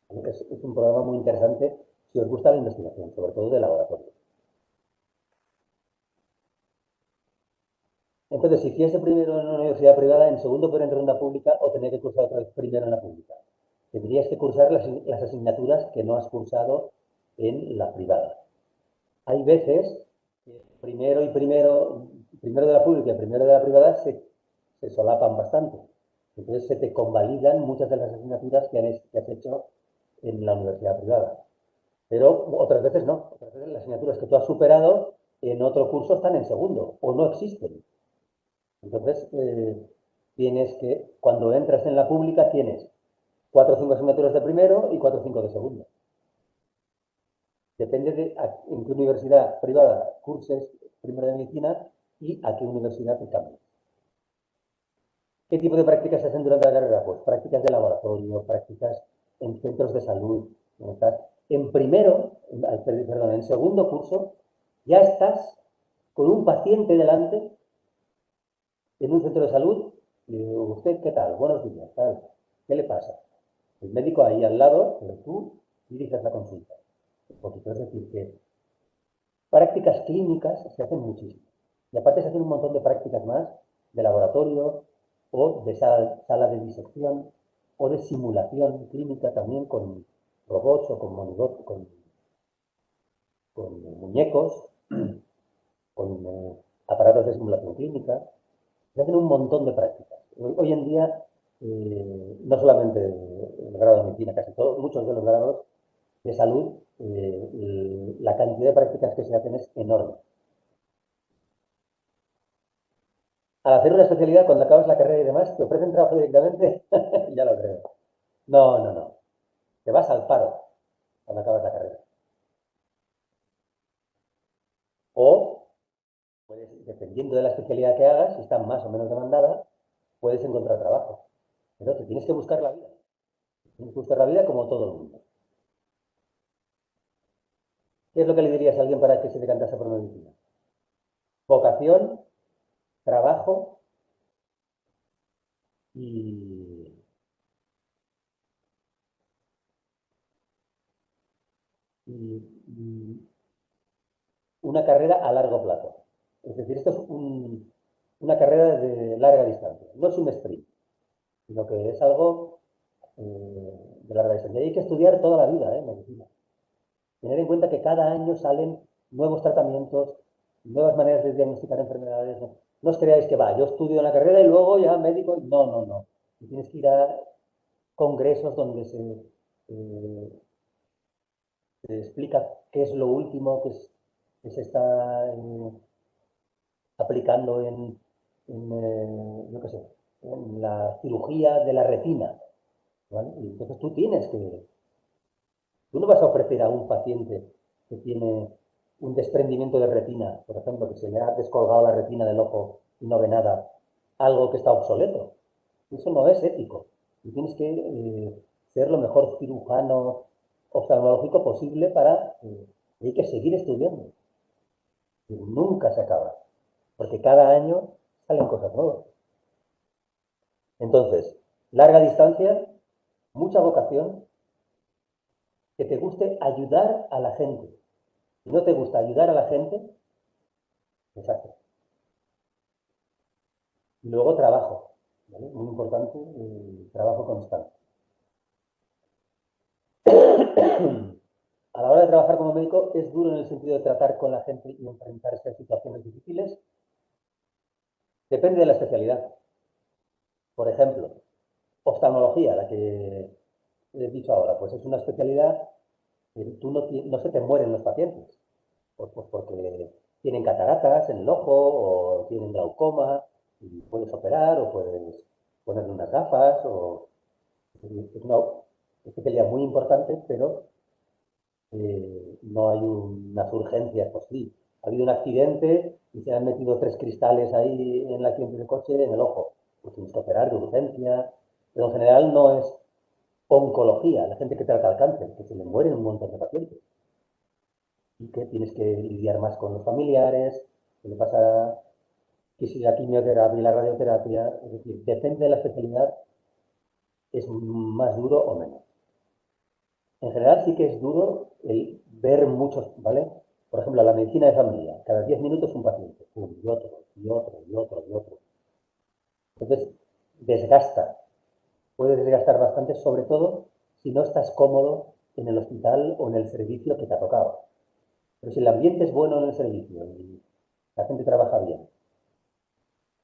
Es un programa muy interesante si os gusta la investigación, sobre todo de laboratorio. Entonces, si hiciese primero en una universidad privada, en segundo pero entrar en una pública, o tener que cursar otra vez primero en la pública. Tendrías que cursar las asignaturas que no has cursado en la privada. Hay veces que primero de la pública y primero de la privada se solapan bastante. Entonces se te convalidan muchas de las asignaturas que has hecho en la universidad privada. Pero otras veces no. Otras veces las asignaturas que tú has superado en otro curso están en segundo o no existen. Entonces, cuando entras en la pública, tienes 4 o 5 asignaturas de primero y 4 o 5 de segundo. Depende de en qué universidad privada curses primero de medicina y a qué universidad te cambies. ¿Qué tipo de prácticas se hacen durante la carrera? Pues prácticas de laboratorio, prácticas en centros de salud. En segundo curso, ya estás con un paciente delante en un centro de salud y le digo, ¿usted qué tal? Buenos días, tal. ¿Qué le pasa? El médico ahí al lado, pero tú diriges la consulta. Porque quiero decir que prácticas clínicas se hacen muchísimo. Y aparte se hacen un montón de prácticas más de laboratorio o de sala de disección o de simulación clínica también con robots o con muñecos, con aparatos de simulación clínica. Se hacen un montón de prácticas. Hoy en día, no solamente el grado de medicina, muchos de los grados de salud, la cantidad de prácticas que se hacen es enorme. Al hacer una especialidad, cuando acabas la carrera y demás, ¿te ofrecen trabajo directamente? Ya lo creo. No, no, no. Te vas al paro cuando acabas la carrera. O, dependiendo de la especialidad que hagas, si está más o menos demandada, puedes encontrar trabajo. Pero te tienes que buscar la vida. Tienes que buscar la vida como todo el mundo. ¿Qué es lo que le dirías a alguien para que se decantase por medicina? Vocación, trabajo y una carrera a largo plazo. Es decir, esto es una carrera de larga distancia, no es un sprint, sino que es algo de larga distancia. Y hay que estudiar toda la vida, medicina. Tener en cuenta que cada año salen nuevos tratamientos, nuevas maneras de diagnosticar enfermedades. No, no os creáis que va, yo estudio la carrera y luego ya médico. No, no, no. Y tienes que ir a congresos donde se explica qué es lo último que se está aplicando yo qué sé, en la cirugía de la retina. ¿Vale? Y entonces tú no vas a ofrecer a un paciente que tiene un desprendimiento de retina, por ejemplo, que se le ha descolgado la retina del ojo y no ve nada, algo que está obsoleto. Eso no es ético. Y tienes que ser lo mejor cirujano oftalmológico posible para... hay que seguir estudiando. Y nunca se acaba, porque cada año salen cosas nuevas. Entonces, larga distancia, mucha vocación, que te guste ayudar a la gente. Si no te gusta ayudar a la gente, desastre. Y luego trabajo, ¿vale? Muy importante, trabajo constante. A la hora de trabajar como médico es duro en el sentido de tratar con la gente y enfrentarse a situaciones difíciles. Depende de la especialidad. Por ejemplo, oftalmología, la que he dicho ahora, pues es una especialidad que no se te mueren los pacientes, pues porque tienen cataratas en el ojo o tienen glaucoma y puedes operar o puedes ponerle unas gafas es una especialidad muy importante, pero no hay unas urgencias, pues sí. Ha habido un accidente y se han metido 3 cristales ahí en el accidente de coche en el ojo. Pues tienes que operar de urgencia, pero en general no es oncología, la gente que trata el cáncer, que se le mueren un montón de pacientes. Y que tienes que lidiar más con los familiares, que le pasa que si la quimioterapia y la radioterapia, es decir, depende de la especialidad, es más duro o menos. En general sí que es duro el ver muchos, ¿vale? Por ejemplo, la medicina de familia, cada 10 minutos un paciente, y otro, y otro, y otro, y otro. Entonces, desgasta, puede desgastar bastante, sobre todo si no estás cómodo en el hospital o en el servicio que te ha tocado. Pero si el ambiente es bueno en el servicio y la gente trabaja bien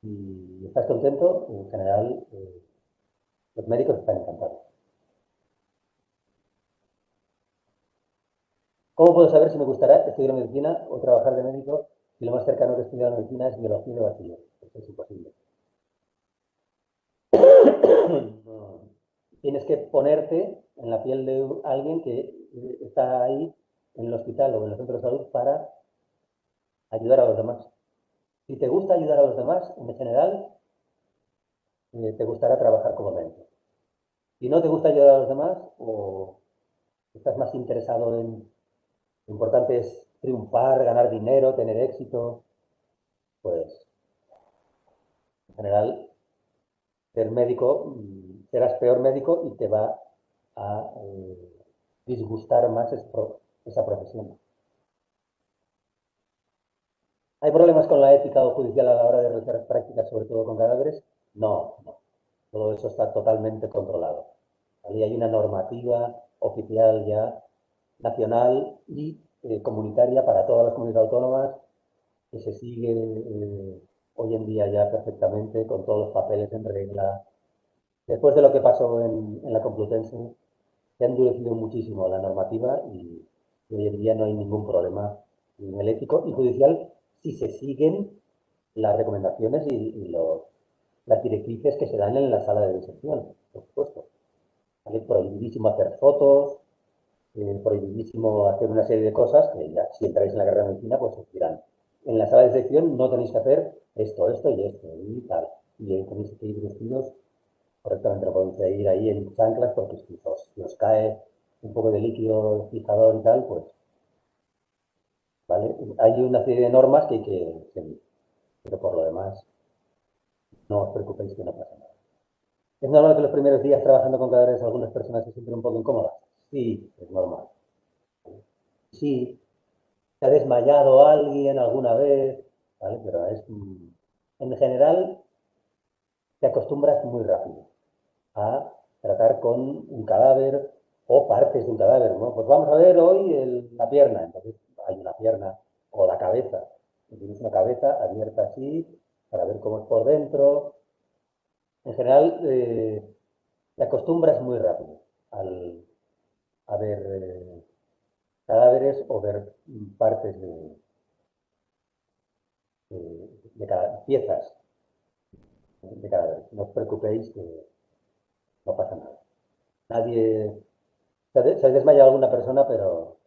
y estás contento, en general los médicos están encantados. ¿Cómo puedo saber si me gustará estudiar medicina o trabajar de médico si lo más cercano que estudiar medicina es biología de bachiller? Eso es imposible. No. Tienes que ponerte en la piel de alguien que está ahí en el hospital o en el centro de salud para ayudar a los demás. Si te gusta ayudar a los demás, en general, te gustará trabajar como médico. Si no te gusta ayudar a los demás o estás más interesado lo importante es triunfar, ganar dinero, tener éxito, pues en general ser médico, serás peor médico y te va a disgustar más esa profesión. ¿Hay problemas con la ética o judicial a la hora de realizar prácticas, sobre todo con cadáveres? No, no. Todo eso está totalmente controlado. Ahí hay una normativa oficial ya nacional y comunitaria para todas las comunidades autónomas que se sigue hoy en día ya perfectamente con todos los papeles en regla. Después de lo que pasó en la Complutense, se ha endurecido muchísimo la normativa y hoy en día no hay ningún problema en el ético y judicial si se siguen las recomendaciones las directrices que se dan en la sala de disección, por supuesto. ¿Vale? Prohibidísimo hacer fotos, prohibidísimo hacer una serie de cosas que ya si entráis en la carrera de medicina pues os dirán. En la sala de disección no tenéis que hacer esto, esto y esto y tal. Y tenéis que ir vestidos correctamente, no podéis ir ahí en chanclas porque si os cae un poco de líquido fijador y tal, pues, ¿vale? Hay una serie de normas que hay que seguir, pero por lo demás, no os preocupéis que no pasa nada. ¿Es normal que los primeros días trabajando con cadáveres algunas personas se sienten un poco incómodas? Sí, es normal. Sí, se ha desmayado alguien alguna vez, ¿vale? Pero en general te acostumbras muy rápido a tratar con un cadáver o partes de un cadáver, ¿no? Pues vamos a ver hoy la pierna, entonces hay una pierna o la cabeza. Tienes una cabeza abierta así para ver cómo es por dentro. En general, te acostumbras muy rápido a ver cadáveres o ver partes piezas de cadáveres. No os preocupéis que no pasa nada. Nadie... Se ha desmayado alguna persona, pero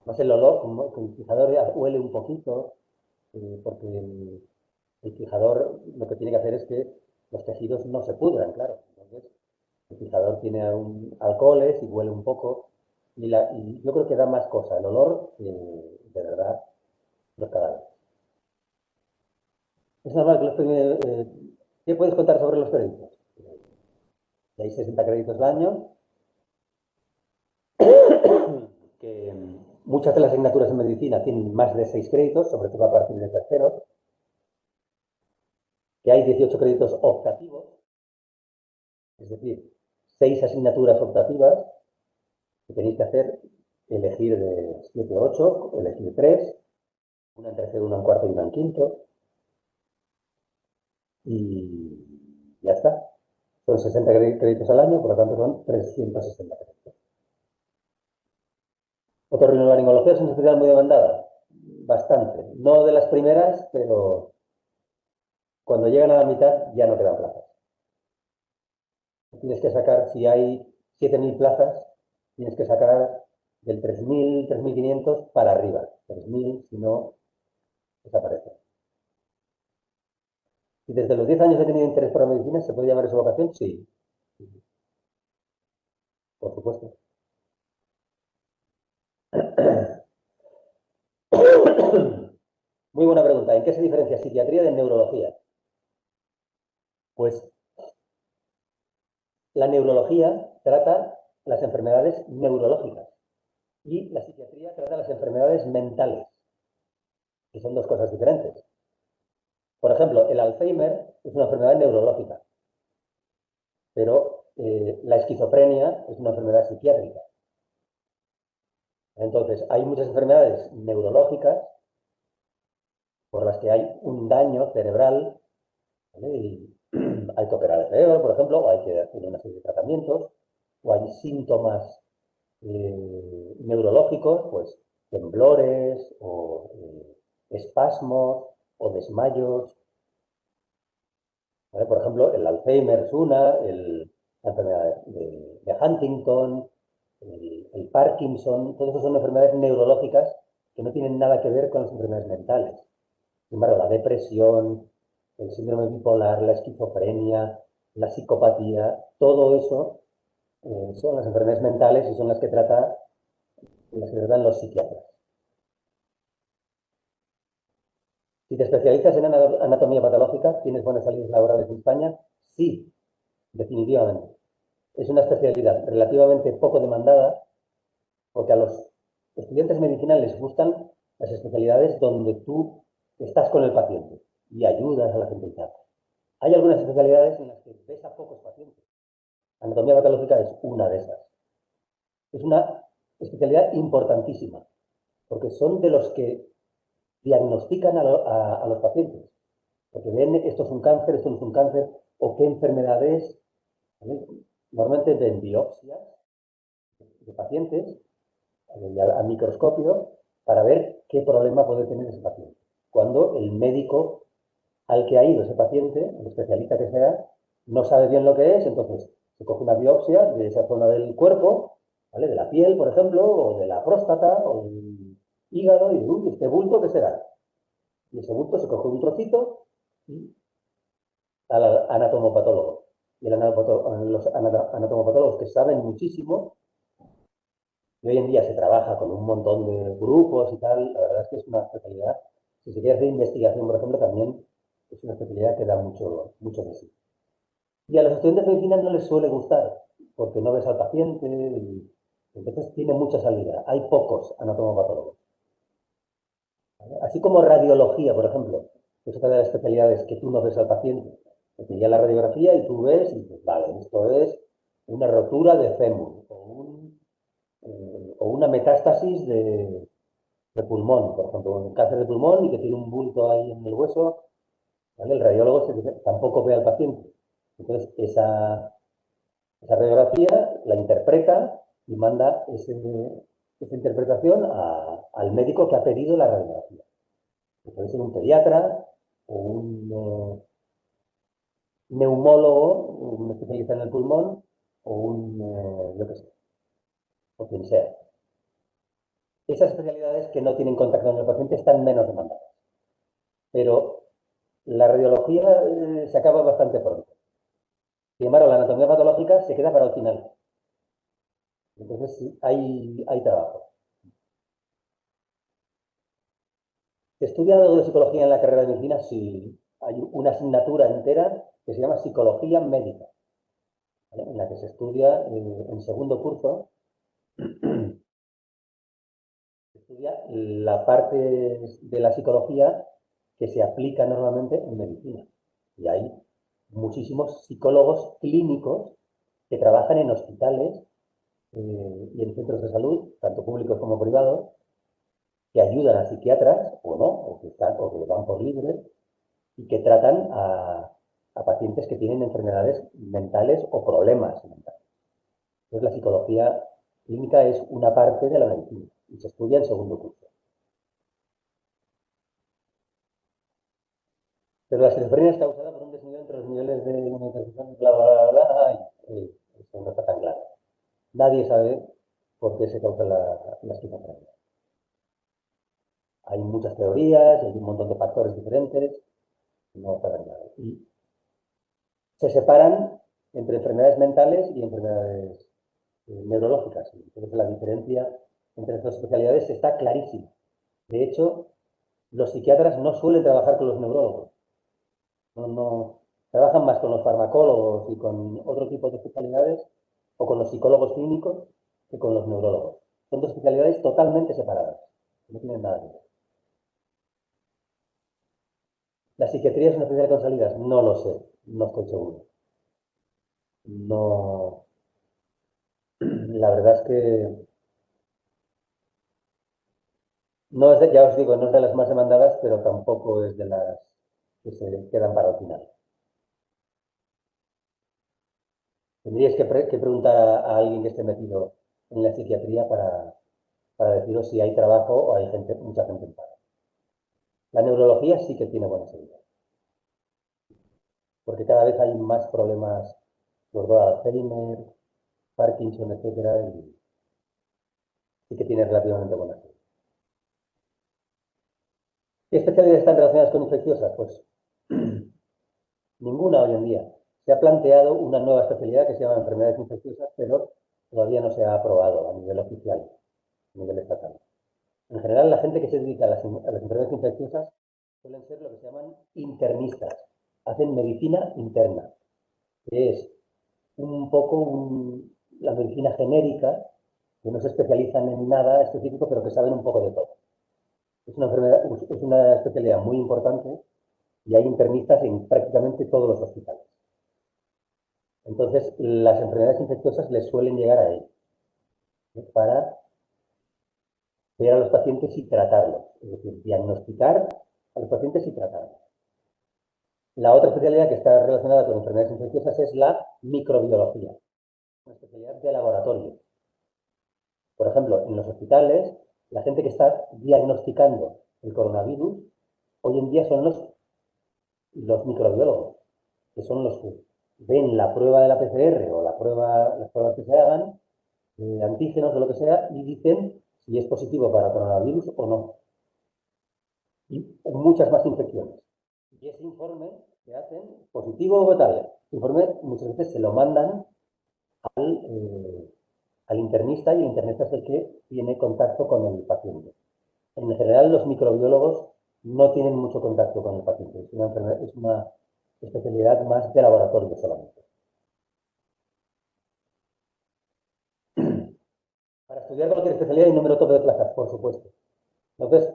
no sé, el olor, como que el fijador ya huele un poquito, porque el fijador lo que tiene que hacer es que los tejidos no se pudran, claro. Entonces, el fijador tiene alcoholes y huele un poco, y yo creo que da más cosa el olor que de verdad los cadáveres. Es normal que ¿qué puedes contar sobre los créditos? Hay 60 créditos al año, que muchas de las asignaturas en medicina tienen más de 6 créditos, sobre todo a partir de tercero, que hay 18 créditos optativos, es decir, 6 asignaturas optativas que tenéis que hacer, elegir de 7 o 8, elegir 3, una en tercero, una en cuarto y una en quinto, y ya está. Son 60 créditos al año, por lo tanto son 360 créditos. Otorrinolaringología es una especialidad muy demandada, bastante. No de las primeras, pero cuando llegan a la mitad ya no quedan plazas. Tienes que sacar, si hay 7.000 plazas, tienes que sacar del 3.000, 3.500 para arriba. 3.000, si no, desaparece. Si desde los 10 años he tenido interés por la medicina, ¿se puede llamar eso vocación? Sí, por supuesto. Muy buena pregunta. ¿En qué se diferencia psiquiatría de neurología? Pues la neurología trata las enfermedades neurológicas y la psiquiatría trata las enfermedades mentales, que son dos cosas diferentes. Por ejemplo, el Alzheimer es una enfermedad neurológica, pero la esquizofrenia es una enfermedad psiquiátrica. Entonces, hay muchas enfermedades neurológicas por las que hay un daño cerebral, ¿vale? Y hay que operar el cerebro, por ejemplo, o hay que hacer una serie de tratamientos, o hay síntomas neurológicos, pues temblores o espasmos o desmayos. ¿Vale? Por ejemplo, el Alzheimer es la enfermedad de Huntington, el Parkinson, todas esas son enfermedades neurológicas que no tienen nada que ver con las enfermedades mentales. Sin embargo, la depresión, el síndrome bipolar, la esquizofrenia, la psicopatía, todo eso son las enfermedades mentales y son las que tratan los psiquiatras. Si te especializas en anatomía patológica, ¿tienes buenas salidas laborales en España? Sí, definitivamente. Es una especialidad relativamente poco demandada porque a los estudiantes de medicina les gustan las especialidades donde tú estás con el paciente y ayudas a la gente. Hay algunas especialidades en las que ves a pocos pacientes. Anatomía patológica es una de esas. Es una especialidad importantísima porque son de los que diagnostican a los pacientes. Porque ven, esto es un cáncer, esto no es un cáncer, o qué enfermedad es. ¿Vale? Normalmente ven biopsias de pacientes a microscopio para ver qué problema puede tener ese paciente. Cuando el médico al que ha ido ese paciente, el especialista que sea, no sabe bien lo que es, entonces se coge una biopsia de esa zona del cuerpo, ¿vale? De la piel, por ejemplo, o de la próstata, o del hígado, y uy, ¿este bulto qué será? Y ese bulto se coge un trocito y al anatomopatólogo. Y los anatomopatólogos que saben muchísimo, y hoy en día se trabaja con un montón de grupos y tal, la verdad es que es una especialidad. Si se quiere hacer investigación, por ejemplo, también es una especialidad que da mucho, mucho de sí. Y a los estudiantes de medicina no les suele gustar, porque no ves al paciente, y entonces tiene mucha salida. Hay pocos anatomopatólogos. ¿Vale? Así como radiología, por ejemplo, que es otra de las especialidades que tú no ves al paciente. Te pilla la radiografía y tú ves y dices, vale, esto es una rotura de fémur o una metástasis de pulmón, por ejemplo, un cáncer de pulmón y que tiene un bulto ahí en el hueso, ¿vale? El radiólogo tampoco ve al paciente. Entonces, esa radiografía la interpreta y manda esa interpretación al médico que ha pedido la radiografía. Que puede ser un pediatra o un neumólogo, un especialista en el pulmón o yo qué sé, o quien sea. Esas especialidades que no tienen contacto con el paciente están menos demandadas. Pero la radiología se acaba bastante pronto. Sin embargo, la anatomía patológica se queda para el final. Entonces, sí, hay trabajo. ¿Se estudia algo de psicología en la carrera de medicina? Sí, hay una asignatura entera que se llama psicología médica, ¿vale? En la que se estudia en segundo curso, se estudia la parte de la psicología que se aplica normalmente en medicina. Y hay muchísimos psicólogos clínicos que trabajan en hospitales y en centros de salud, tanto públicos como privados, que ayudan a psiquiatras o no, o que van por libre y que tratan a pacientes que tienen enfermedades mentales o problemas mentales. Entonces, la psicología clínica es una parte de la medicina y se estudia en segundo curso. Pero la esquizofrenia es causada por un desnivel entre los niveles de monitorización, bla, bla, bla, bla, y esto no está tan claro. Nadie sabe por qué se causa la esquizofrenia. Hay muchas teorías, hay un montón de factores diferentes, no está tan claro. Y se separan entre enfermedades mentales y enfermedades neurológicas. Entonces la diferencia entre estas especialidades está clarísima. De hecho, los psiquiatras no suelen trabajar con los neurólogos. No, trabajan más con los farmacólogos y con otro tipo de especialidades o con los psicólogos clínicos que con los neurólogos. Son dos especialidades totalmente separadas. No tienen nada que ver. ¿La psiquiatría es una especialidad con salidas? No lo sé, no estoy seguro. No, la verdad es que no es ya os digo, no es de las más demandadas, pero tampoco es de las que se quedan para el final. Tendríais que preguntar a alguien que esté metido en la psiquiatría para deciros si hay trabajo o hay mucha gente en paro. La neurología sí que tiene buena salida, porque cada vez hay más problemas, sobre todo Alzheimer, Parkinson, etcétera, y sí que tiene relativamente buena salida. ¿Qué especialidades están relacionadas con infecciosas? Pues ninguna hoy en día. Se ha planteado una nueva especialidad que se llama enfermedades infecciosas, pero todavía no se ha aprobado a nivel oficial, a nivel estatal. En general, la gente que se dedica a las enfermedades infecciosas suelen ser lo que se llaman internistas. Hacen medicina interna, que es un poco la medicina genérica, que no se especializan en nada específico, pero que saben un poco de todo. Es una especialidad muy importante y hay internistas en prácticamente todos los hospitales. Entonces, las enfermedades infecciosas les suelen llegar a ellos, ¿no? Para ver a los pacientes y tratarlos, es decir, diagnosticar a los pacientes y tratarlos. La otra especialidad que está relacionada con enfermedades infecciosas es la microbiología, una especialidad de laboratorio. Por ejemplo, en los hospitales, la gente que está diagnosticando el coronavirus hoy en día son los microbiólogos, que son los que ven la prueba de la PCR o las pruebas que se hagan, antígenos o lo que sea, y dicen si es positivo para coronavirus o no. Y muchas más infecciones. Y ese informe que hacen, positivo o tal, ese informe muchas veces se lo mandan al internista y el internista es el que tiene contacto con el paciente. En general, los microbiólogos no tienen mucho contacto con el paciente. Es una especialidad más de laboratorio solamente. Para estudiar cualquier especialidad hay un número tope de plazas, por supuesto. Entonces,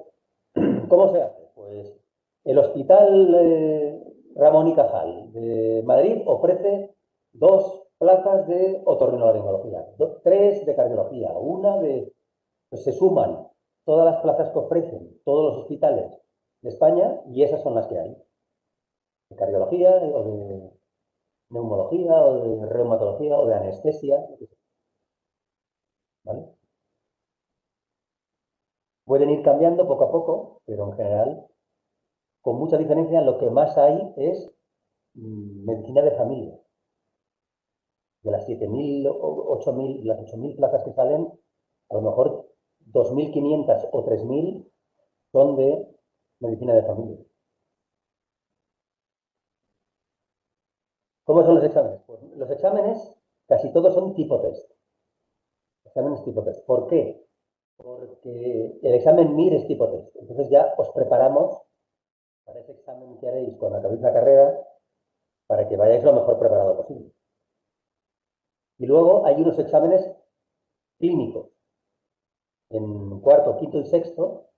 ¿cómo se hace? Pues el Hospital Ramón y Cajal de Madrid ofrece 2 plazas de otorrinolaringología, 3 de cardiología, una de... Pues se suman todas las plazas que ofrecen todos los hospitales de España y esas son las que hay. De cardiología o de neumología o de reumatología o de anestesia. ¿Vale? Pueden ir cambiando poco a poco, pero en general, con mucha diferencia, lo que más hay es medicina de familia. De las 7.000 o 8.000, las 8.000 plazas que salen, a lo mejor 2.500 o 3.000 son de medicina de familia. ¿Cómo son los exámenes? Pues los exámenes casi todos son tipo test. Exámenes tipo test. ¿Por qué? Porque el examen MIR es tipo test. Entonces ya os preparamos para ese examen que haréis cuando acabéis la carrera para que vayáis lo mejor preparado posible. Y luego hay unos exámenes clínicos. En cuarto, quinto y sexto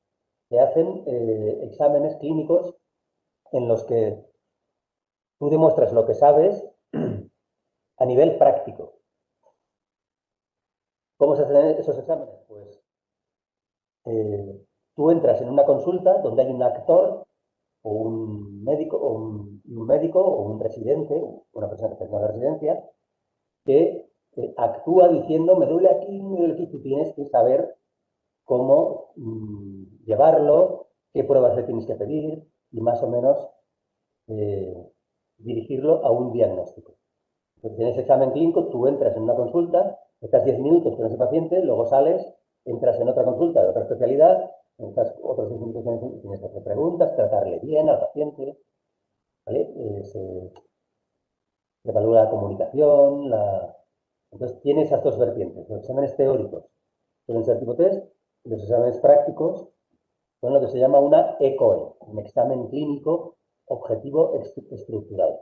se hacen exámenes clínicos en los que tú demuestras lo que sabes a nivel práctico. ¿Cómo se hacen esos exámenes? Pues tú entras en una consulta donde hay un actor o un médico o un residente, una persona que está en la residencia, que actúa diciendo, me duele aquí, me duele aquí. Tú tienes que saber cómo llevarlo, qué pruebas le tienes que pedir y más o menos dirigirlo a un diagnóstico. Entonces, en ese examen clínico tú entras en una consulta, estás 10 minutos con ese paciente, luego sales, entras en otra consulta de otra especialidad, estás otros 10 minutos y tienes que hacer preguntas, tratarle bien al paciente, ¿vale? Se evalúa la comunicación, entonces tiene esas dos vertientes. Los exámenes teóricos suelen ser tipo test y los exámenes prácticos son lo que se llama una ECOE, un examen clínico objetivo estructurado.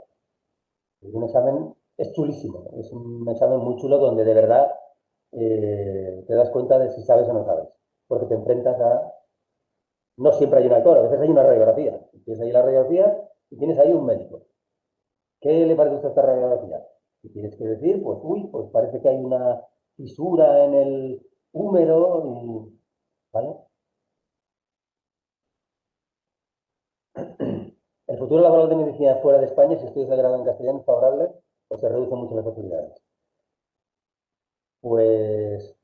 Es un examen, es chulísimo, es un examen muy chulo donde de verdad te das cuenta de si sabes o no sabes, porque te enfrentas a... No siempre hay un actor, a veces hay una radiografía. Tienes ahí la radiografía y tienes ahí un médico. ¿Qué le parece a usted esta radiografía? Y tienes que decir, pues, uy, pues parece que hay una fisura en el húmero, ¿vale? El futuro laboral de medicina fuera de España, si estudias el grado en castellano, es favorable, pues se reducen mucho las posibilidades. Pues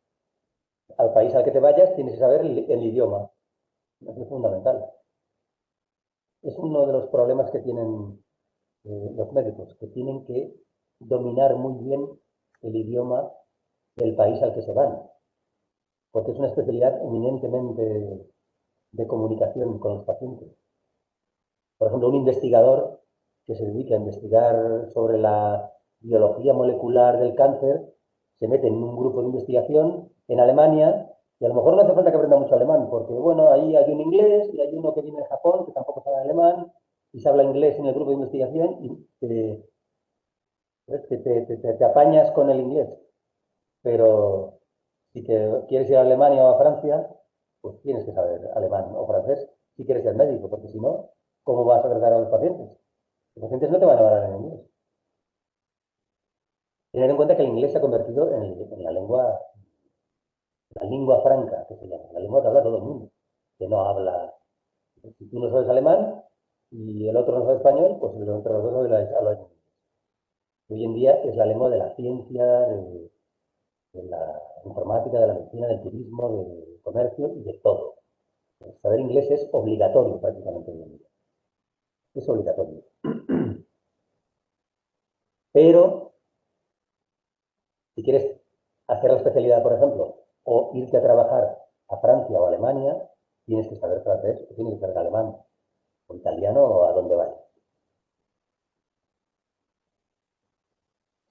al país al que te vayas tienes que saber el idioma. Eso es fundamental. Es uno de los problemas que tienen los médicos, que tienen que dominar muy bien el idioma del país al que se van, porque es una especialidad eminentemente de comunicación con los pacientes. Por ejemplo, un investigador que se dedica a investigar sobre la biología molecular del cáncer se mete en un grupo de investigación en Alemania y a lo mejor no hace falta que aprenda mucho alemán, porque bueno, ahí hay un inglés y hay uno que viene de Japón que tampoco sabe alemán y se habla inglés en el grupo de investigación y te apañas con el inglés. Pero si quieres ir a Alemania o a Francia, pues tienes que saber alemán o francés si quieres ser médico, porque si no, ¿cómo vas a tratar a los pacientes? Los pacientes no te van a hablar en inglés. Tener en cuenta que el inglés se ha convertido en la lengua franca, que se llama, la lengua que habla todo el mundo, que no habla. Si tú no sabes alemán y el otro no sabe español, pues entre los dos habla inglés. Hoy en día es la lengua de la ciencia, de la informática, de la medicina, del turismo, del comercio y de todo. Saber inglés es obligatorio prácticamente hoy en día. Es obligatorio. Pero si quieres hacer la especialidad, por ejemplo, o irte a trabajar a Francia o a Alemania, tienes que saber francés, o tienes que saber alemán, o italiano o a donde vayas.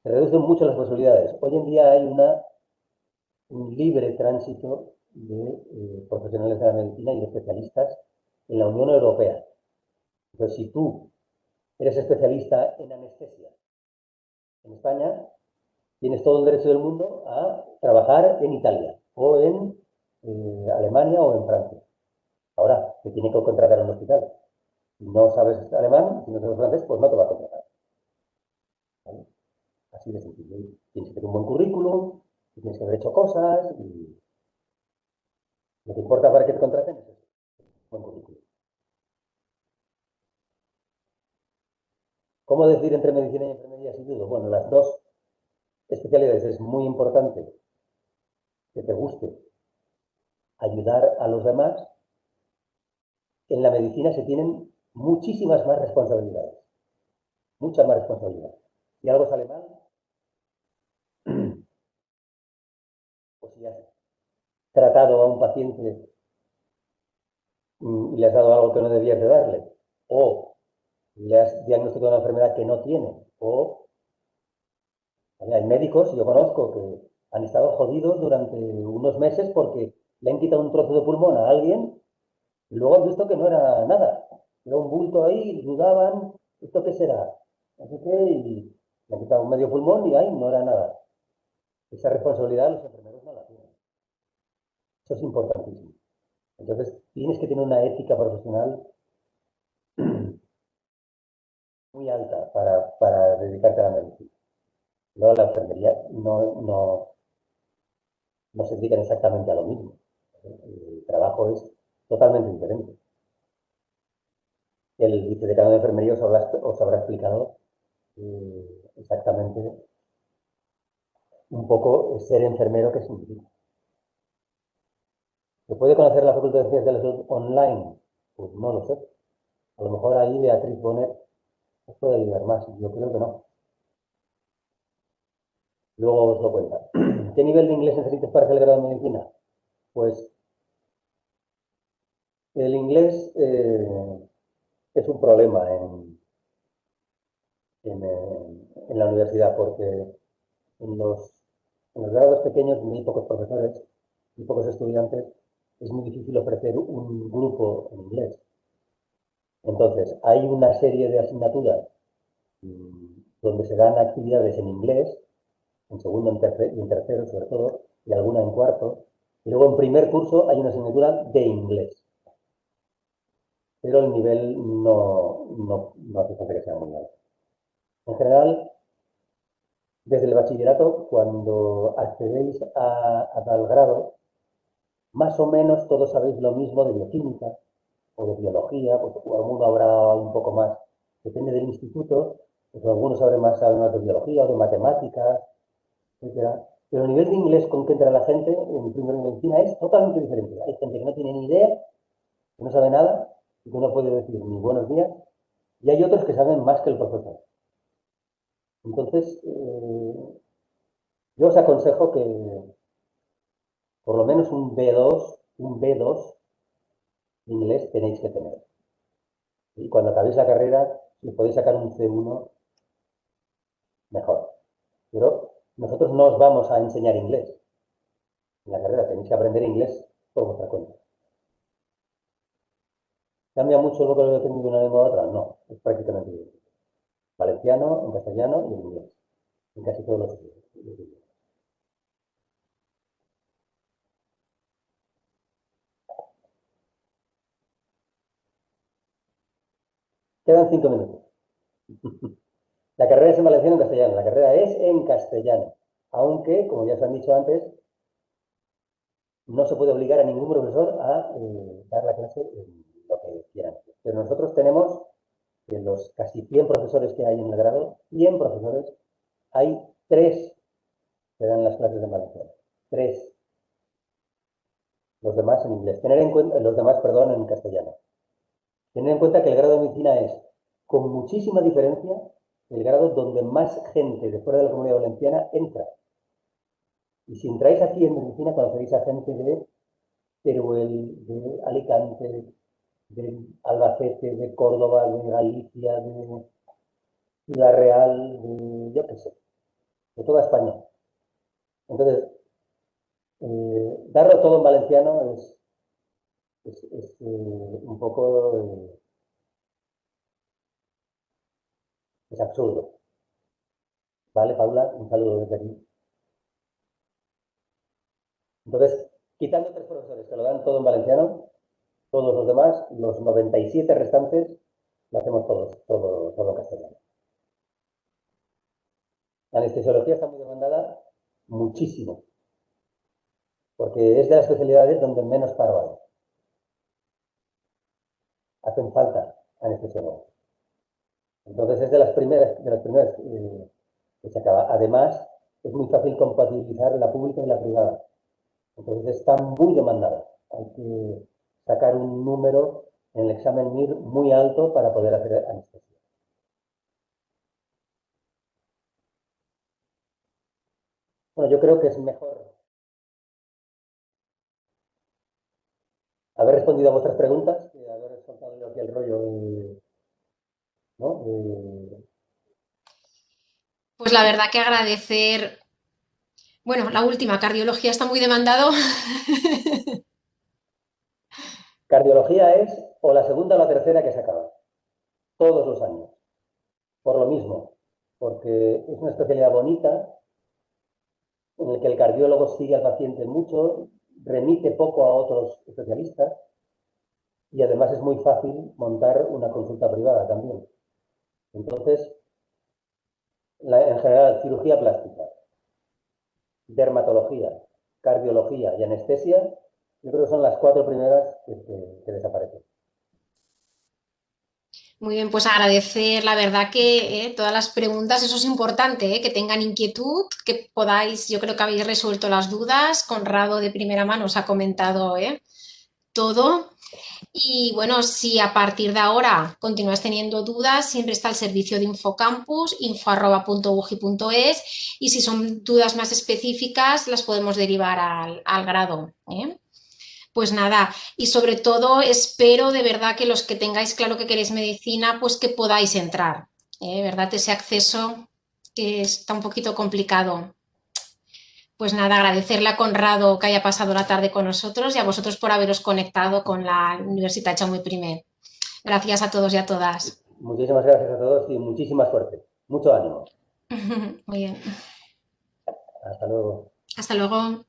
Se reducen mucho las posibilidades. Hoy en día hay un libre tránsito de profesionales de la medicina y de especialistas en la Unión Europea. Entonces, si tú eres especialista en anestesia en España, tienes todo el derecho del mundo a trabajar en Italia o en Alemania o en Francia. Ahora, te tiene que contratar en un hospital. Si no sabes alemán, si no sabes francés, pues no te va a contratar. ¿Vale? Así de sencillo. Tienes que tener un buen currículum, tienes que haber hecho cosas y lo que importa para que te contraten es eso, buen currículum. ¿Cómo decidir entre medicina y enfermería sin duda? Bueno, las dos especialidades es muy importante que te guste ayudar a los demás. En la medicina se tienen muchísimas más responsabilidades, muchas más responsabilidades. Si algo sale mal, pues si has tratado a un paciente y le has dado algo que no debías de darle, o le has diagnosticado una enfermedad que no tiene, o hay médicos, yo conozco, que han estado jodidos durante unos meses porque le han quitado un trozo de pulmón a alguien y luego han visto que no era nada. Era un bulto ahí, dudaban, ¿esto qué será? No sé qué, y le han quitado un medio pulmón y ahí no era nada. Esa responsabilidad los enfermeros no la tienen. Eso es importantísimo. Entonces, tienes que tener una ética profesional muy alta para dedicarte a la medicina. Luego la enfermería no se dedican exactamente a lo mismo. El trabajo es totalmente diferente. El vicedecano de enfermería os habrá explicado exactamente un poco ser enfermero qué significa. ¿Se puede conocer la Facultad de Ciencias de la Salud online? Pues no lo sé. A lo mejor ahí Beatriz Bonet os puede ayudar más. Yo creo que no. Luego os lo cuenta. ¿Qué nivel de inglés necesitas para hacer el grado de medicina? Pues el inglés es un problema en la universidad porque en los grados pequeños, muy pocos profesores y pocos estudiantes, es muy difícil ofrecer un grupo en inglés. Entonces, hay una serie de asignaturas donde se dan actividades en inglés, en segundo y en tercero sobre todo, y alguna en cuarto. Y luego en primer curso hay una asignatura de inglés. Pero el nivel no hace falta que sea muy alto. En general, desde el bachillerato, cuando accedéis a tal grado, más o menos todos sabéis lo mismo de bioquímica o de biología, pues alguno habrá un poco más, depende del instituto, pues algunos saben más de biología o de matemáticas, etcétera. Pero el nivel de inglés con que entra la gente en primero de medicina es totalmente diferente. Hay gente que no tiene ni idea, que no sabe nada, y que no puede decir ni buenos días, y hay otros que saben más que el profesor. Entonces, yo os aconsejo que por lo menos un B2 de inglés tenéis que tener. Y cuando acabéis la carrera, si podéis sacar un C1, mejor. Pero nosotros no os vamos a enseñar inglés. En la carrera tenéis que aprender inglés por vuestra cuenta. ¿Cambia mucho lo que lo depende de una lengua a otra? No, es prácticamente igual. Valenciano, en castellano y en inglés. En casi todos los idiomas. Quedan 5 minutos. La carrera es en valenciano o en castellano. La carrera es en castellano. Aunque, como ya os han dicho antes, no se puede obligar a ningún profesor a dar la clase en lo que quieran. Pero nosotros tenemos, de los casi 100 profesores que hay en el grado, 100 profesores, hay 3 que dan las clases en valenciano. 3. Los demás en inglés. Los demás, perdón, en castellano. Tener en cuenta que el grado de medicina es, con muchísima diferencia, el grado donde más gente de fuera de la Comunidad Valenciana entra. Y si entráis aquí en medicina, conoceréis a gente de Teruel, de Alicante, de Albacete, de Córdoba, de Galicia, de Ciudad Real, de yo qué sé, de toda España. Entonces, darlo todo en valenciano es es un poco... es absurdo. ¿Vale, Paula? Un saludo desde aquí. Entonces, quitando 3 profesores que lo dan todo en valenciano, todos los demás, los 97 restantes, lo hacemos todos, todo en castellano. La anestesiología está muy demandada muchísimo, porque es de las especialidades donde menos paro hay. Hacen falta anestesiólogos. Entonces es de las primeras que se acaba. Además, es muy fácil compatibilizar la pública y la privada. Entonces está muy demandada. Hay que sacar un número en el examen MIR muy alto para poder hacer anestesia. Bueno, yo creo que es mejor haber respondido a vuestras preguntas que haber soltado yo aquí el rollo, ¿no? Pues la verdad que agradecer, bueno, la última, cardiología está muy demandado. Cardiología es o la segunda o la tercera que se acaba, todos los años, por lo mismo, porque es una especialidad bonita en la que el cardiólogo sigue al paciente mucho, remite poco a otros especialistas y además es muy fácil montar una consulta privada también. Entonces, en general, cirugía plástica, dermatología, cardiología y anestesia, yo creo que son las 4 primeras que desaparecen. Muy bien, pues agradecer, la verdad que todas las preguntas, eso es importante, que tengan inquietud, que podáis, yo creo que habéis resuelto las dudas, Conrado de primera mano os ha comentado todo. Y bueno, si a partir de ahora continúas teniendo dudas, siempre está el servicio de Infocampus, info@uji.es, y si son dudas más específicas, las podemos derivar al grado. Pues nada, y sobre todo espero de verdad que los que tengáis claro que queréis medicina, pues que podáis entrar, ¿verdad? Ese acceso que está un poquito complicado. Pues nada, agradecerle a Conrado que haya pasado la tarde con nosotros y a vosotros por haberos conectado con la Universidad Jaume I. Gracias a todos y a todas. Muchísimas gracias a todos y muchísima suerte. Mucho ánimo. Muy bien. Hasta luego. Hasta luego.